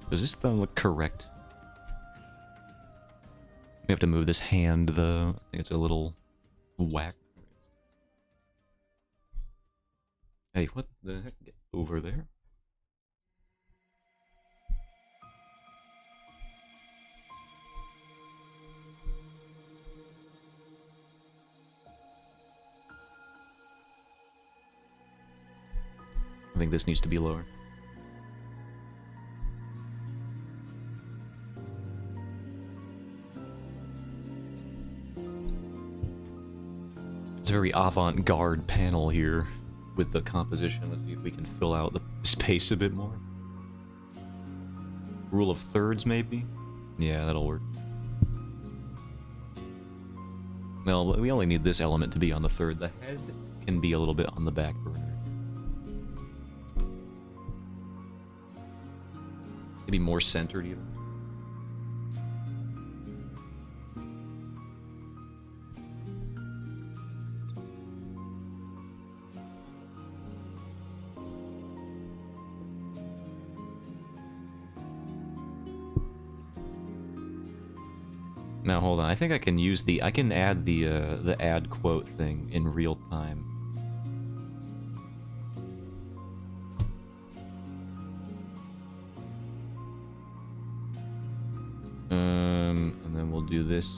Does this thumb look correct? We have to move this hand, though. I think it's a little whack. Hey, what the heck? Get over there. I think this needs to be lower. It's a very avant-garde panel here with the composition. Let's see if we can fill out the space a bit more. Rule of thirds, maybe? Yeah, that'll work. Well, we only need this element to be on the third. The head can be a little bit on the back burner. Maybe more centered, even. Now hold on, I think I can use the I can add the add quote thing in real time. And then we'll do this.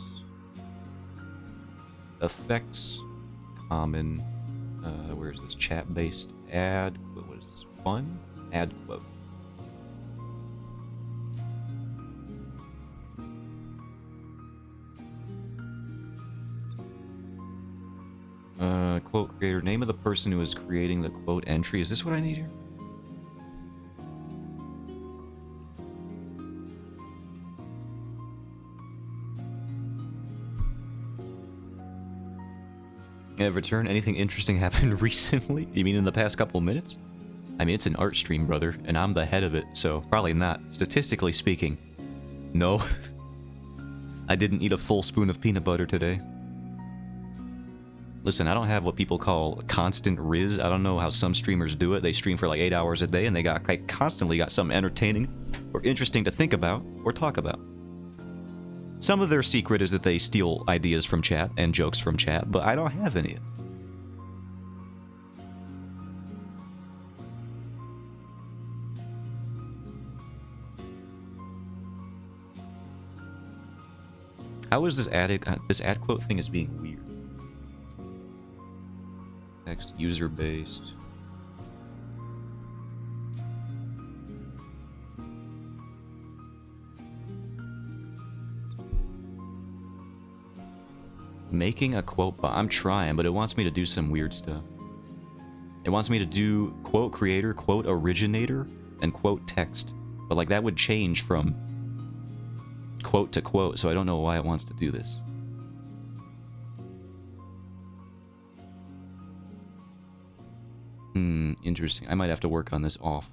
Effects, common. Where's this chat-based add? What is this? Fun? Add quote. Quote creator, name of the person who is creating the quote entry. Is this what I need here? Have returned anything interesting happened recently? You mean in the past couple minutes? I mean, it's an art stream, brother, and I'm the head of it, so probably not. Statistically speaking, no. I didn't eat a full spoon of peanut butter today. Listen, I don't have what people call constant riz. I don't know how some streamers do it. They stream for like 8 hours a day and they got constantly got something entertaining or interesting to think about or talk about. Some of their secret is that they steal ideas from chat and jokes from chat, but I don't have any. How is this ad quote thing is being weird? Text user based. Making a quote bot. I'm trying, but it wants me to do some weird stuff. It wants me to do quote creator, quote originator, and quote text. But like that would change from quote to quote, so I don't know why it wants to do this. Interesting. I might have to work on this off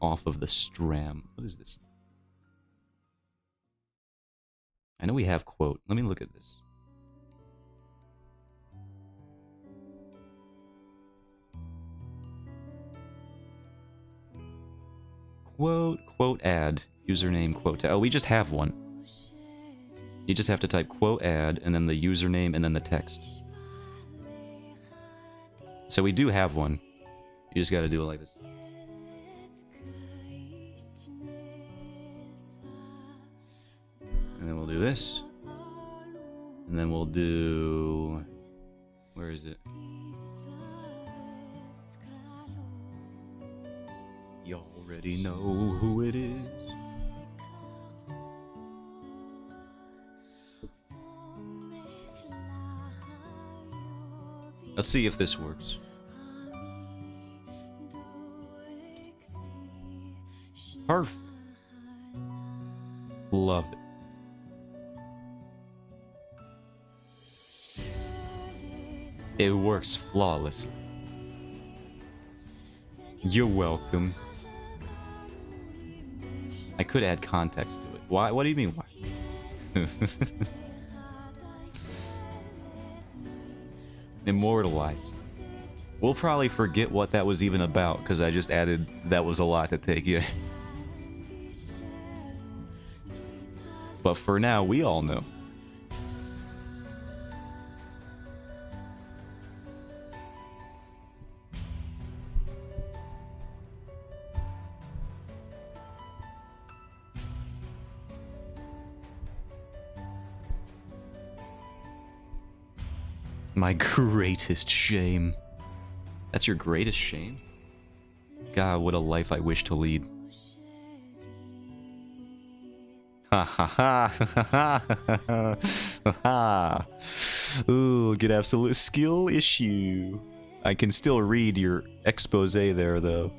of the stram. What is this? I know we have quote. Let me look at this. Quote add, username quote. Oh, we just have one. You just have to type quote add and then the username and then the text. So we do have one. You just gotta do it like this. And then we'll do this. And then we'll do... Where is it? You already know who it is. Let's see if this works. Perfect. Love it. It works flawlessly. You're welcome. I could add context to it. Why? What do you mean why? Immortalized. We'll probably forget what that was even about because I just added that was a lot to take you. But for now, we all know. My greatest shame. That's your greatest shame? God, what a life I wish to lead. Ha ha ha ha ha ha ha. Ooh, get absolute skill issue. I can still read your expose there, though.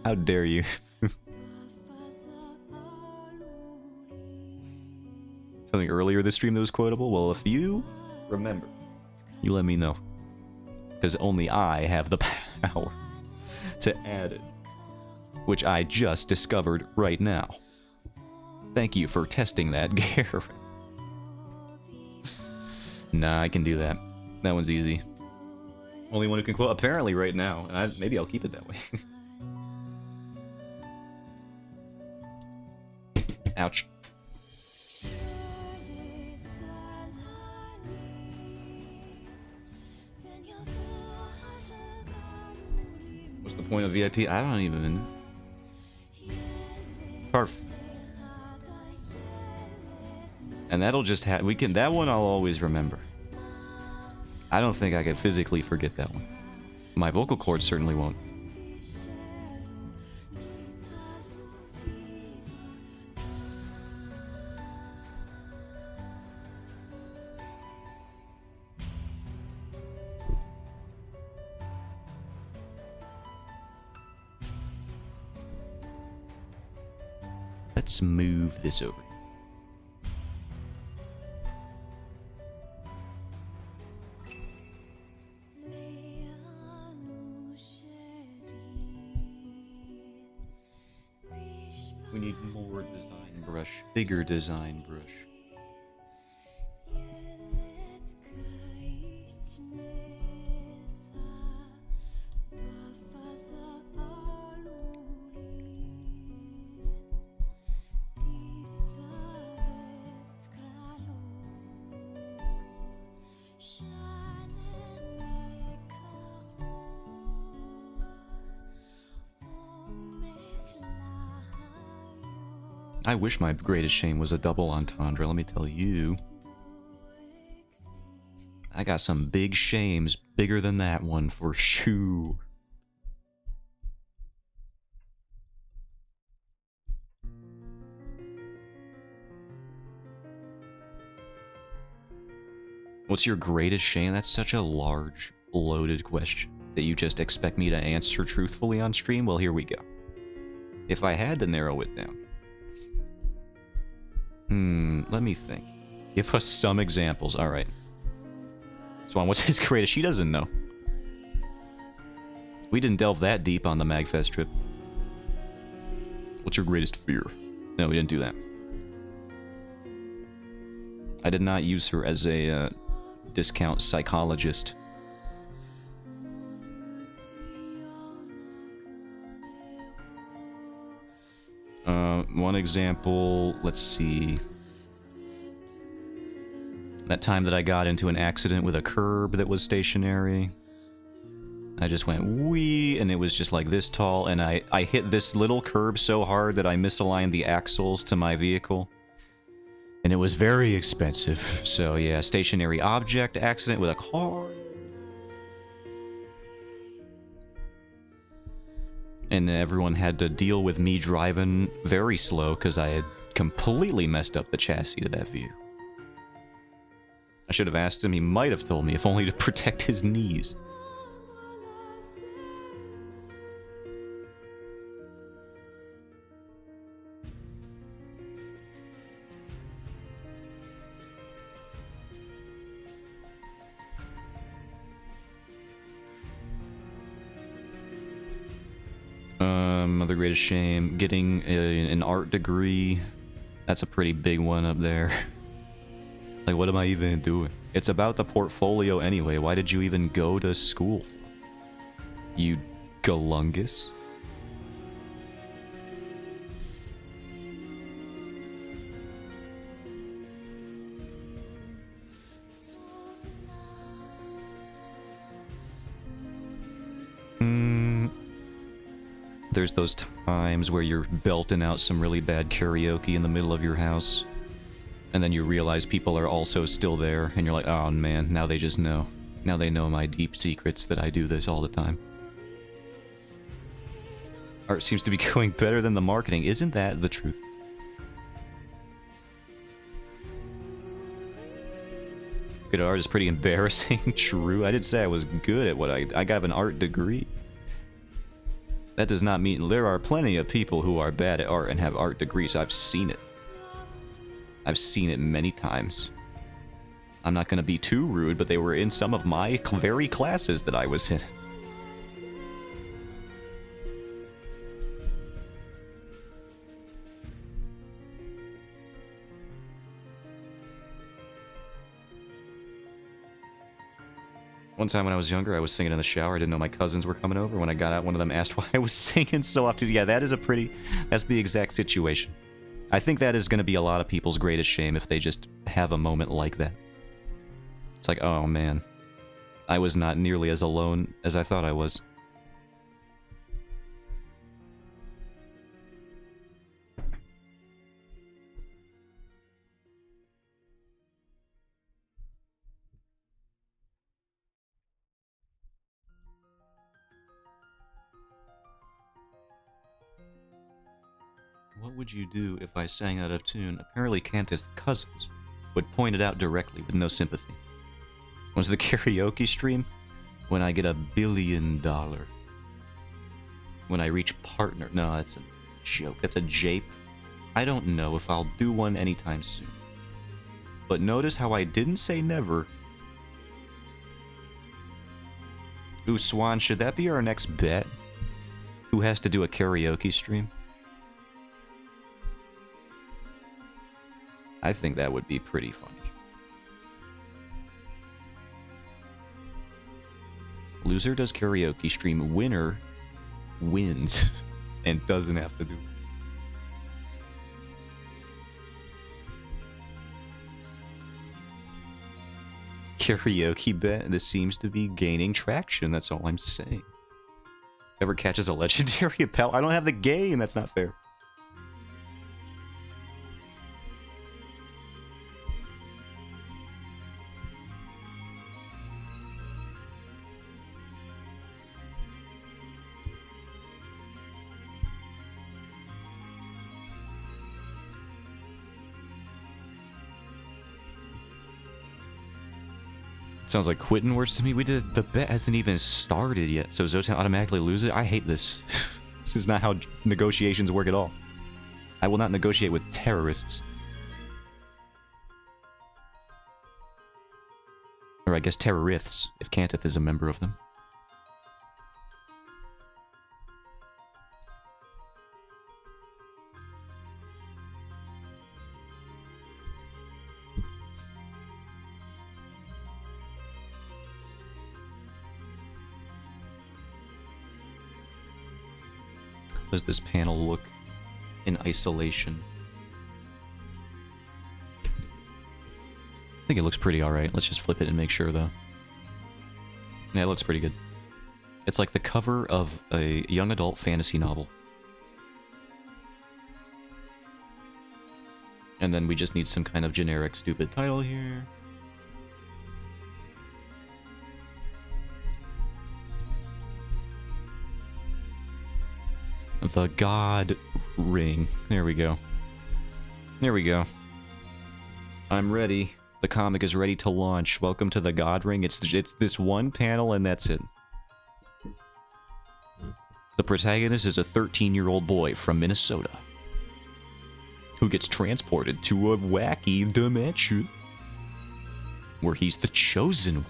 How dare you? Something earlier this stream that was quotable? Well, if you remember, you let me know. Because only I have the power to add it. Which I just discovered right now. Thank you for testing that, Garrett. Nah, I can do that. That one's easy. Only one who can quote, apparently, right now. And maybe I'll keep it that way. Ouch. What's the point of VIP? I don't even... Perf. And that'll just have... We can... That one I'll always remember. I don't think I could physically forget that one. My vocal cords certainly won't. Let's move this over. We need more design brush, bigger design brush. I wish my greatest shame was a double entendre, let me tell you. I got some big shames, bigger than that one for sure. What's your greatest shame? That's such a large, loaded question that you just expect me to answer truthfully on stream? Well, here we go. If I had to narrow it down. Let me think. Give us some examples. Alright. Swan, what's his greatest? She doesn't know. We didn't delve that deep on the MagFest trip. What's your greatest fear? No, we didn't do that. I did not use her as a discount psychologist. One example, let's see. That time that I got into an accident with a curb that was stationary. I just went wee, and it was just like this tall, and I hit this little curb so hard that I misaligned the axles to my vehicle. And it was very expensive. So yeah, stationary object accident with a car. And everyone had to deal with me driving very slow because I had completely messed up the chassis to that view. I should have asked him, he might have told me, if only to protect his knees. Other greatest shame, getting an art degree. That's a pretty big one up there. Like, what am I even doing? It's about the portfolio anyway. Why did you even go to school? You galungus. There's those times where you're belting out some really bad karaoke in the middle of your house, and then you realize people are also still there, and you're like, oh man, now they just know. Now they know my deep secrets that I do this all the time. Art seems to be going better than the marketing. Isn't that the truth? Good art is pretty embarrassing. True. I did say I was good at what I got an art degree. That does not mean there are plenty of people who are bad at art and have art degrees. I've seen it. I've seen it many times. I'm not going to be too rude, but they were in some of my very classes that I was in. One time when I was younger, I was singing in the shower. I didn't know my cousins were coming over. When I got out, one of them asked why I was singing so often. Yeah, that is a pretty... That's the exact situation. I think that is going to be a lot of people's greatest shame if they just have a moment like that. It's like, oh man, I was not nearly as alone as I thought I was. What would you do if I sang out of tune? Apparently Cantus' cousins would point it out directly with no sympathy. Was the karaoke stream? When I get $1 billion. When I reach partner. No, that's a joke. That's a jape. I don't know if I'll do one anytime soon. But notice how I didn't say never. Ooh, Swan, should that be our next bet? Who has to do a karaoke stream? I think that would be pretty funny. Loser does karaoke stream, winner wins and doesn't have to do it. Karaoke bet, this seems to be gaining traction, that's all I'm saying. Ever catches a legendary appel? I don't have the game, that's not fair. Sounds like quitting worse to me. We did the bet hasn't even started yet, so Zotan automatically loses it. I hate this. This is not how negotiations work at all. I will not negotiate with terrorists. Or I guess terrorists, if Cantith is a member of them. Does this panel look in isolation? I think it looks pretty alright. Let's just flip it and make sure, though. Yeah, it looks pretty good. It's like the cover of a young adult fantasy novel. And then we just need some kind of generic stupid title here. The God Ring. There we go. There we go. I'm ready. The comic is ready to launch. Welcome to the God Ring. It's this one panel and that's it. The protagonist is a 13-year-old boy from Minnesota who gets transported to a wacky dimension where he's the chosen one.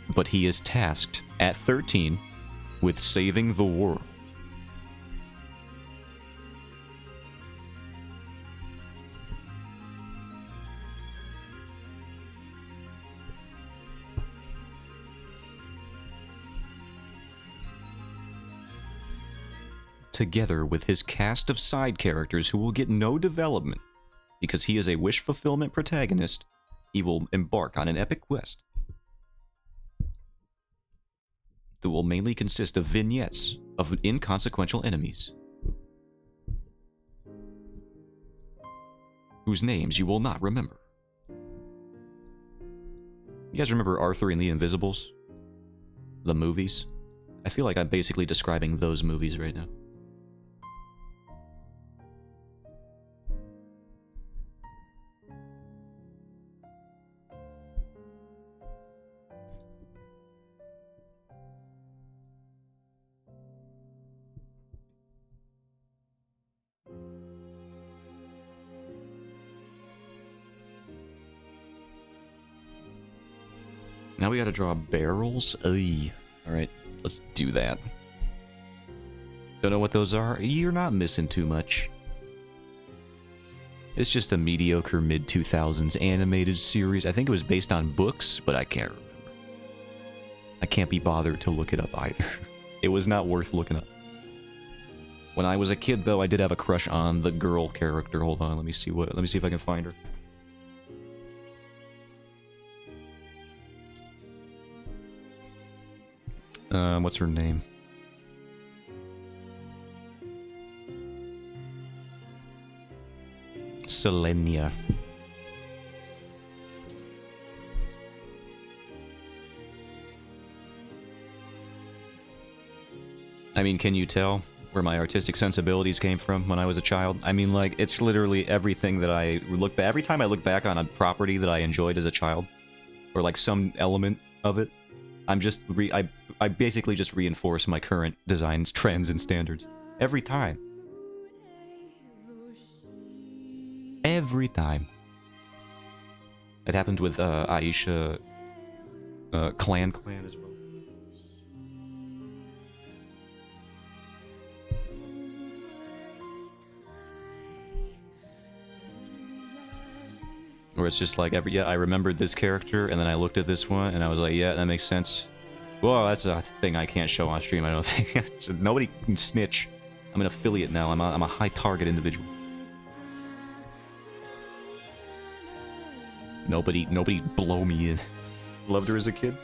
But he is tasked at 13 with saving the world. Together with his cast of side characters who will get no development because he is a wish fulfillment protagonist, he will embark on an epic quest that will mainly consist of vignettes of inconsequential enemies, whose names you will not remember. You guys remember Arthur and the Invisibles? The movies? I feel like I'm basically describing those movies right now. Now we gotta draw barrels? Alright, let's do that. Don't know what those are? You're not missing too much. It's just a mediocre mid-2000s animated series. I think it was based on books, but I can't remember. I can't be bothered to look it up either. It was not worth looking up. When I was a kid, though, I did have a crush on the girl character. Hold on, let me see if I can find her. What's her name? Selenia. I mean, can you tell where my artistic sensibilities came from when I was a child? I mean, like, it's literally everything that I look back. Every time I look back on a property that I enjoyed as a child, or like some element of it, I'm just I basically just reinforce my current designs, trends, and standards every time. Every time. It happened with Aisha, Clan as well. Where it's just like I remembered this character, and then I looked at this one, and I was like, yeah, that makes sense. Well, that's a thing I can't show on stream, I don't think. So nobody can snitch. I'm an affiliate now. I'm a high target individual. Nobody blow me in. Loved her as a kid.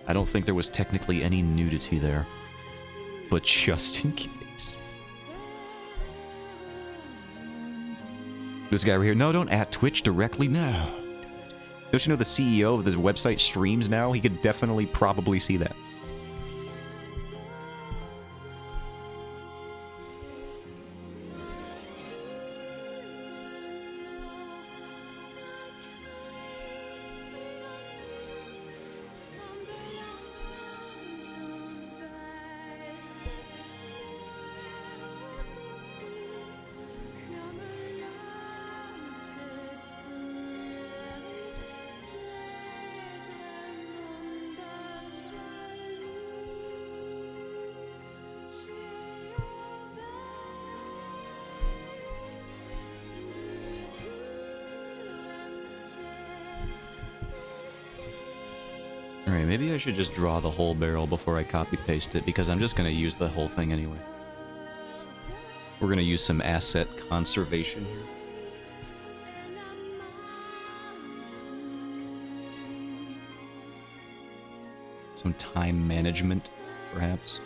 I don't think there was technically any nudity there, but just in case. This guy right here. No, don't at Twitch directly. No. Don't you know the CEO of this website streams now? He could definitely probably see that. Alright, maybe I should just draw the whole barrel before I copy-paste it, because I'm just going to use the whole thing anyway. We're going to use some asset conservation here. Some time management, perhaps.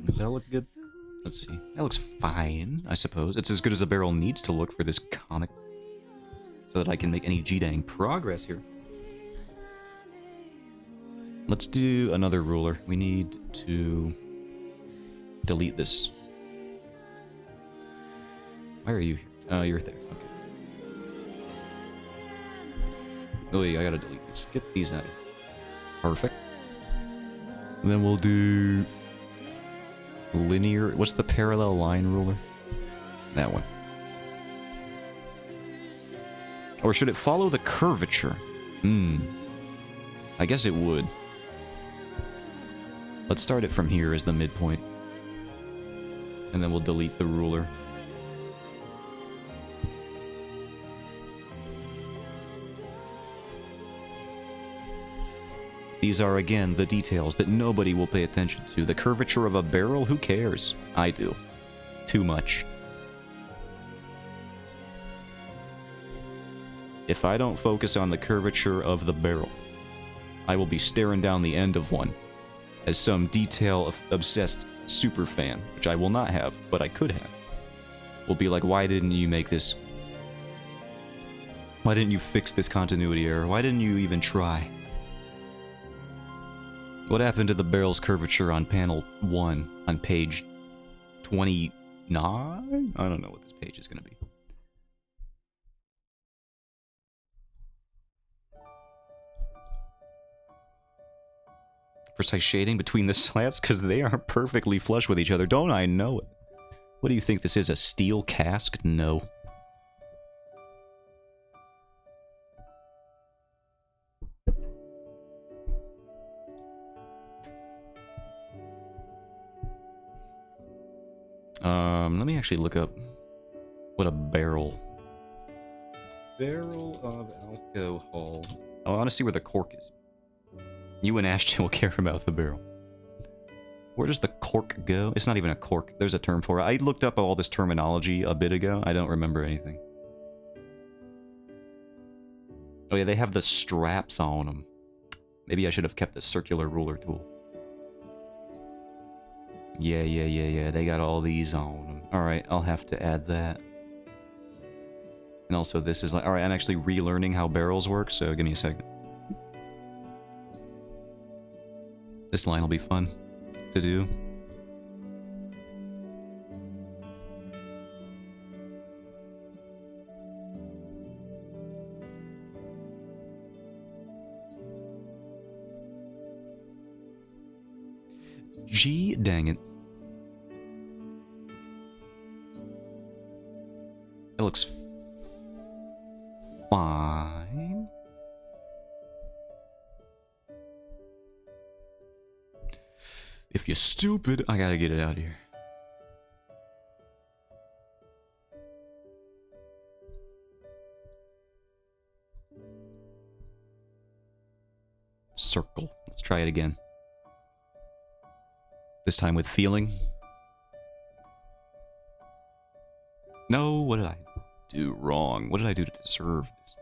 Does that look good? Let's see. That looks fine, I suppose. It's as good as a barrel needs to look for this comic, so that I can make any G-dang progress here. Let's do another ruler. We need to delete this. Why are you here? Oh, you're there. Okay. Oh, yeah, I gotta delete these. Get these out of here. Perfect. And then we'll do linear. What's the parallel line ruler? That one. Or should it follow the curvature? I guess it would. Let's start it from here as the midpoint. And then we'll delete the ruler. These are, again, the details that nobody will pay attention to. The curvature of a barrel? Who cares? I do. Too much. If I don't focus on the curvature of the barrel, I will be staring down the end of one as some detail-obsessed superfan, which I will not have, but I could have. Will be like, why didn't you make this? Why didn't you fix this continuity error? Why didn't you even try? What happened to the barrel's curvature on panel 1 on page 29? I don't know what this page is going to be. Precise shading between the slats, because they aren't perfectly flush with each other. Don't I know it? What do you think this is, a steel cask? No. Let me actually look up what a barrel. Barrel of alcohol. I want to see where the cork is. You and Ashton will care about the barrel. Where does the cork go? It's not even a cork. There's a term for it. I looked up all this terminology a bit ago. I don't remember anything. Oh yeah, they have the straps on them. Maybe I should have kept the circular ruler tool. Yeah. They got all these on them. Alright, I'll have to add that. And also this is like... Alright, I'm actually relearning how barrels work, so give me a second. This line will be fun to do. Gee, dang it. It looks fine. If you're stupid, I gotta get it out of here. Circle. Let's try it again. This time with feeling. No, what did I do wrong? What did I do to deserve this?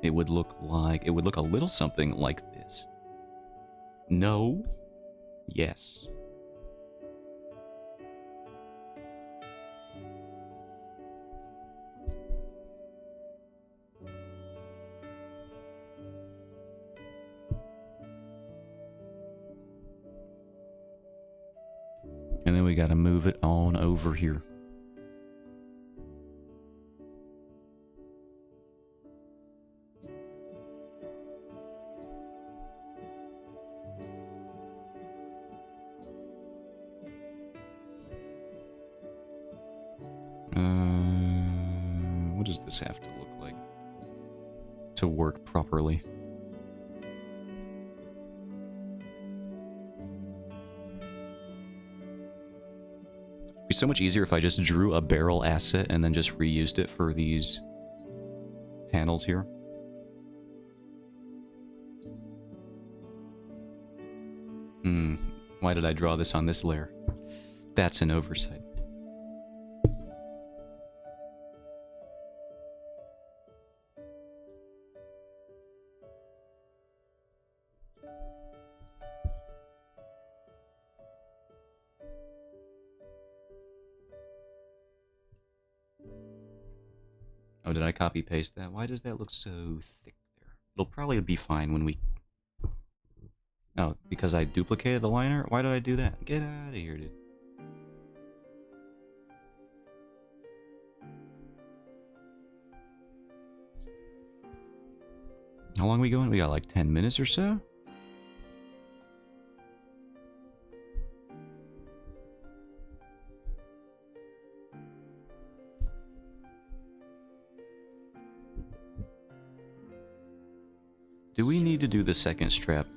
It would look a little something like this. No. Yes. And then we gotta move it on over here. What does this have to look like to work properly? It'd be so much easier if I just drew a barrel asset and then just reused it for these panels here. Why did I draw this on this layer? That's an oversight. Oh, did I copy paste that? Why does that look so thick there? It'll probably be fine when we... Oh, because I duplicated the liner? Why did I do that? Get out of here, dude. How long are we going? We got like 10 minutes or so? Do we need to do the second strap?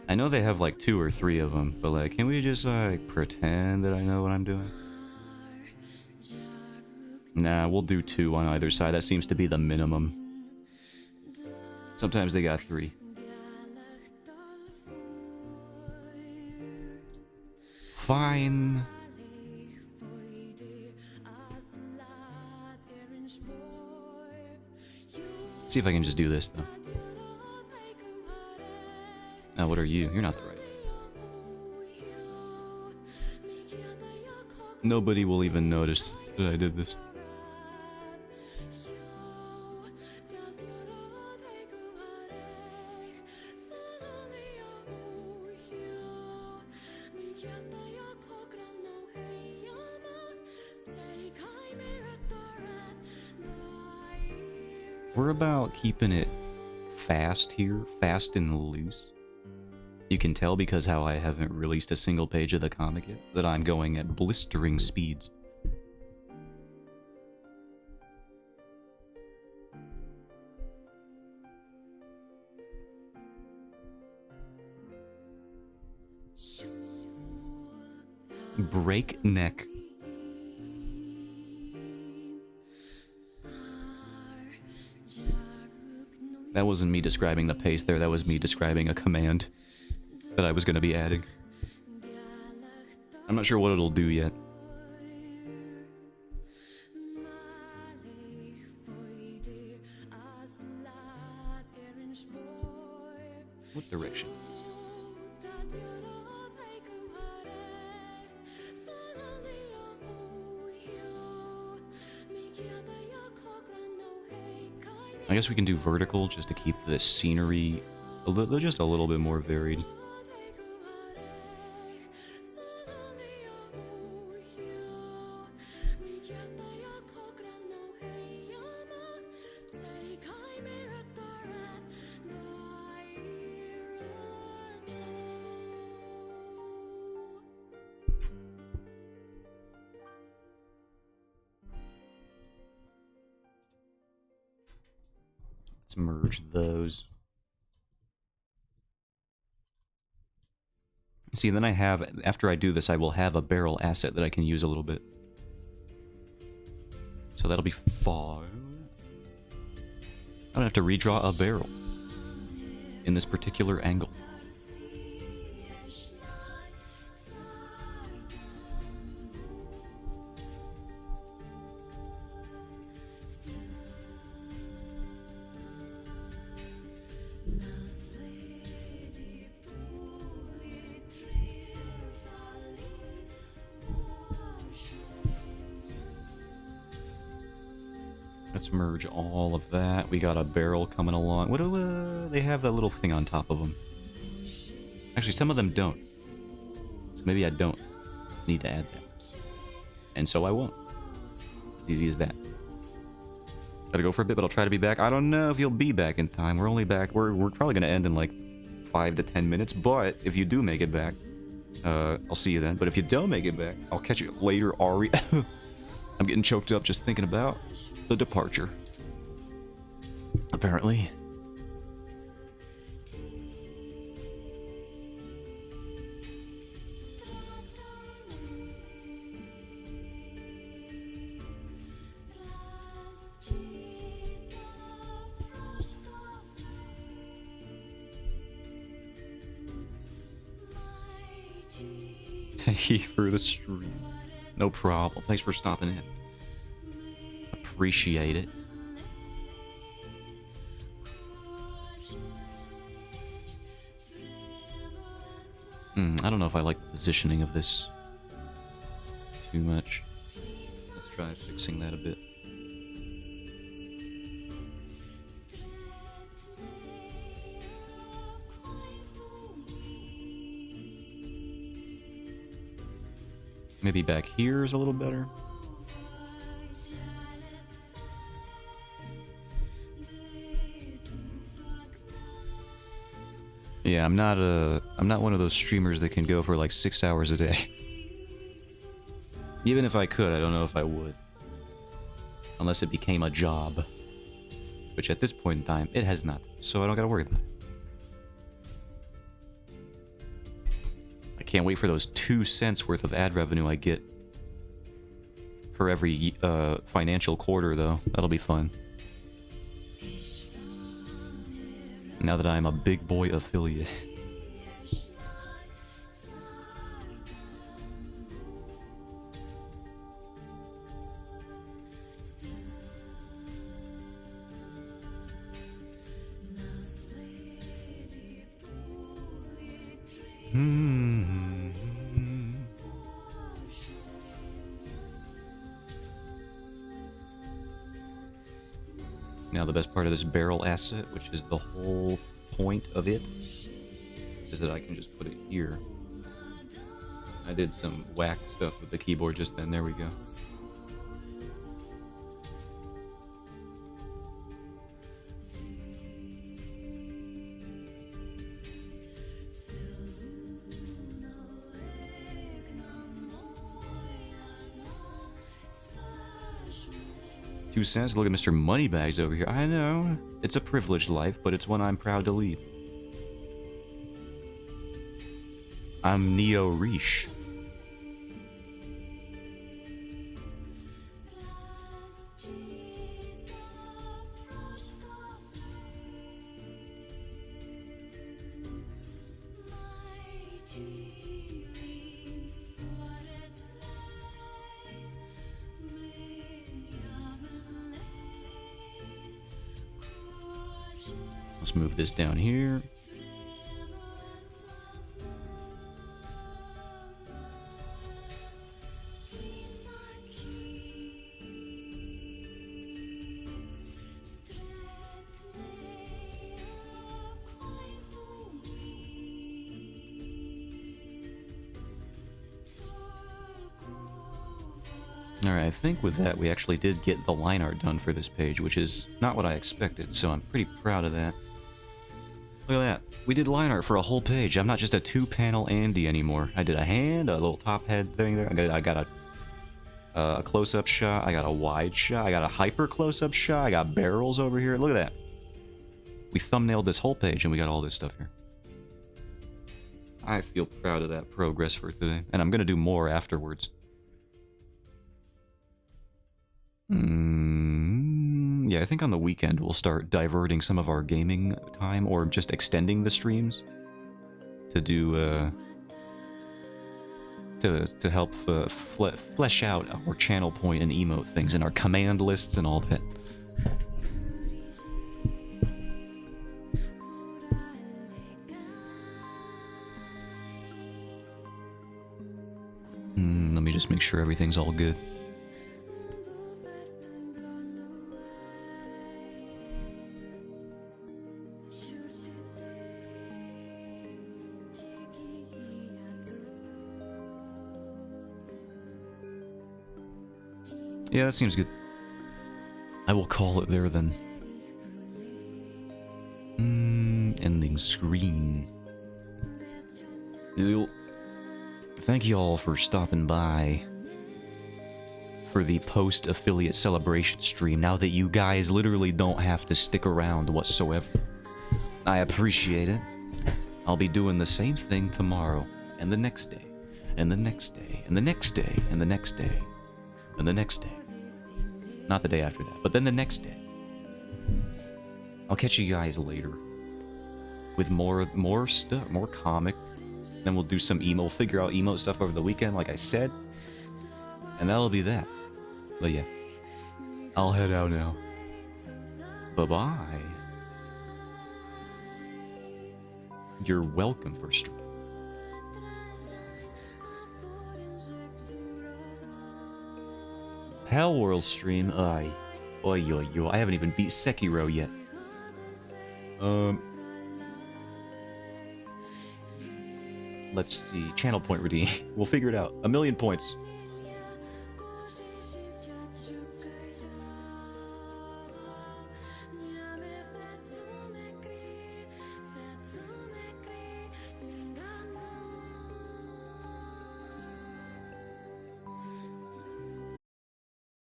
I know they have like 2 or 3 of them, but like, can we just like pretend that I know what I'm doing? Nah, we'll do 2 on either side. That seems to be the minimum. Sometimes they got 3. Fine. Let's see if I can just do this though. Now, what are you? You're not the right. Nobody will even notice that I did this. We're about keeping it fast here, fast and loose. You can tell because how I haven't released a single page of the comic yet, that I'm going at blistering speeds. Breakneck. That wasn't me describing the pace there, that was me describing a command that I was going to be adding. I'm not sure what it'll do yet. What direction? I guess we can do vertical just to keep the scenery just a little bit more varied. Let's merge those. See, then I have, after I do this, I will have a barrel asset that I can use a little bit. So that'll be fine. I don't have to redraw a barrel in this particular angle. Let's merge all of that. We got a barrel coming along. What do they have that little thing on top of them? Actually, some of them don't. So maybe I don't need to add that. And so I won't. As easy as that. Gotta go for a bit, but I'll try to be back. I don't know if you'll be back in time. We're only back. We're probably gonna end in like 5 to 10 minutes. But if you do make it back, I'll see you then. But if you don't make it back, I'll catch you later, Ari. I'm getting choked up just thinking about the departure. Apparently. Thank you for the stream. No problem. Thanks for stopping in. Appreciate it. I don't know if I like the positioning of this too much. Let's try fixing that a bit. Maybe back here is a little better. Yeah, I'm not one of those streamers that can go for like 6 hours a day. Even if I could, I don't know if I would. Unless it became a job. Which at this point in time, it has not. So I don't gotta worry about it. I can't wait for those 2 cents worth of ad revenue I get for every financial quarter, though. That'll be fun. Now that I'm a big boy affiliate. Now the best part of this barrel asset, which is the whole point of it, is that I can just put it here. I did some whack stuff with the keyboard just then. There we go. $2. Look at Mr. Moneybags over here. I know. It's a privileged life, but it's one I'm proud to lead. I'm Neo Riche. Let's move this down here. Alright, I think with that we actually did get the line art done for this page, which is not what I expected, so I'm pretty proud of that. Look at that. We did line art for a whole page. I'm not just a 2-panel Andy anymore. I did a hand, a little top head thing there. I got a close-up shot. I got a wide shot. I got a hyper close-up shot. I got barrels over here. Look at that. We thumbnailed this whole page and we got all this stuff here. I feel proud of that progress for today. And I'm going to do more afterwards. Yeah, I think on the weekend we'll start diverting some of our gaming time, or just extending the streams to do to help flesh out our channel point and emote things and our command lists and all that. Let me just make sure everything's all good. Yeah, that seems good. I will call it there then. Ending screen. Thank you all for stopping by for the post-affiliate celebration stream now that you guys literally don't have to stick around whatsoever. I appreciate it. I'll be doing the same thing tomorrow, and the next day, and the next day, and the next day, and the next day, and the next day. Not the day after that, but then the next day. I'll catch you guys later with more stuff, more comic. Then we'll do some emo, figure out emo stuff over the weekend, like I said. And that'll be that. But yeah, I'll head out now. Bye-bye. You're welcome for stream. Pal World stream, Oi, I haven't even beat Sekiro yet. Let's see, channel point redeem. We'll figure it out. 1,000,000 points.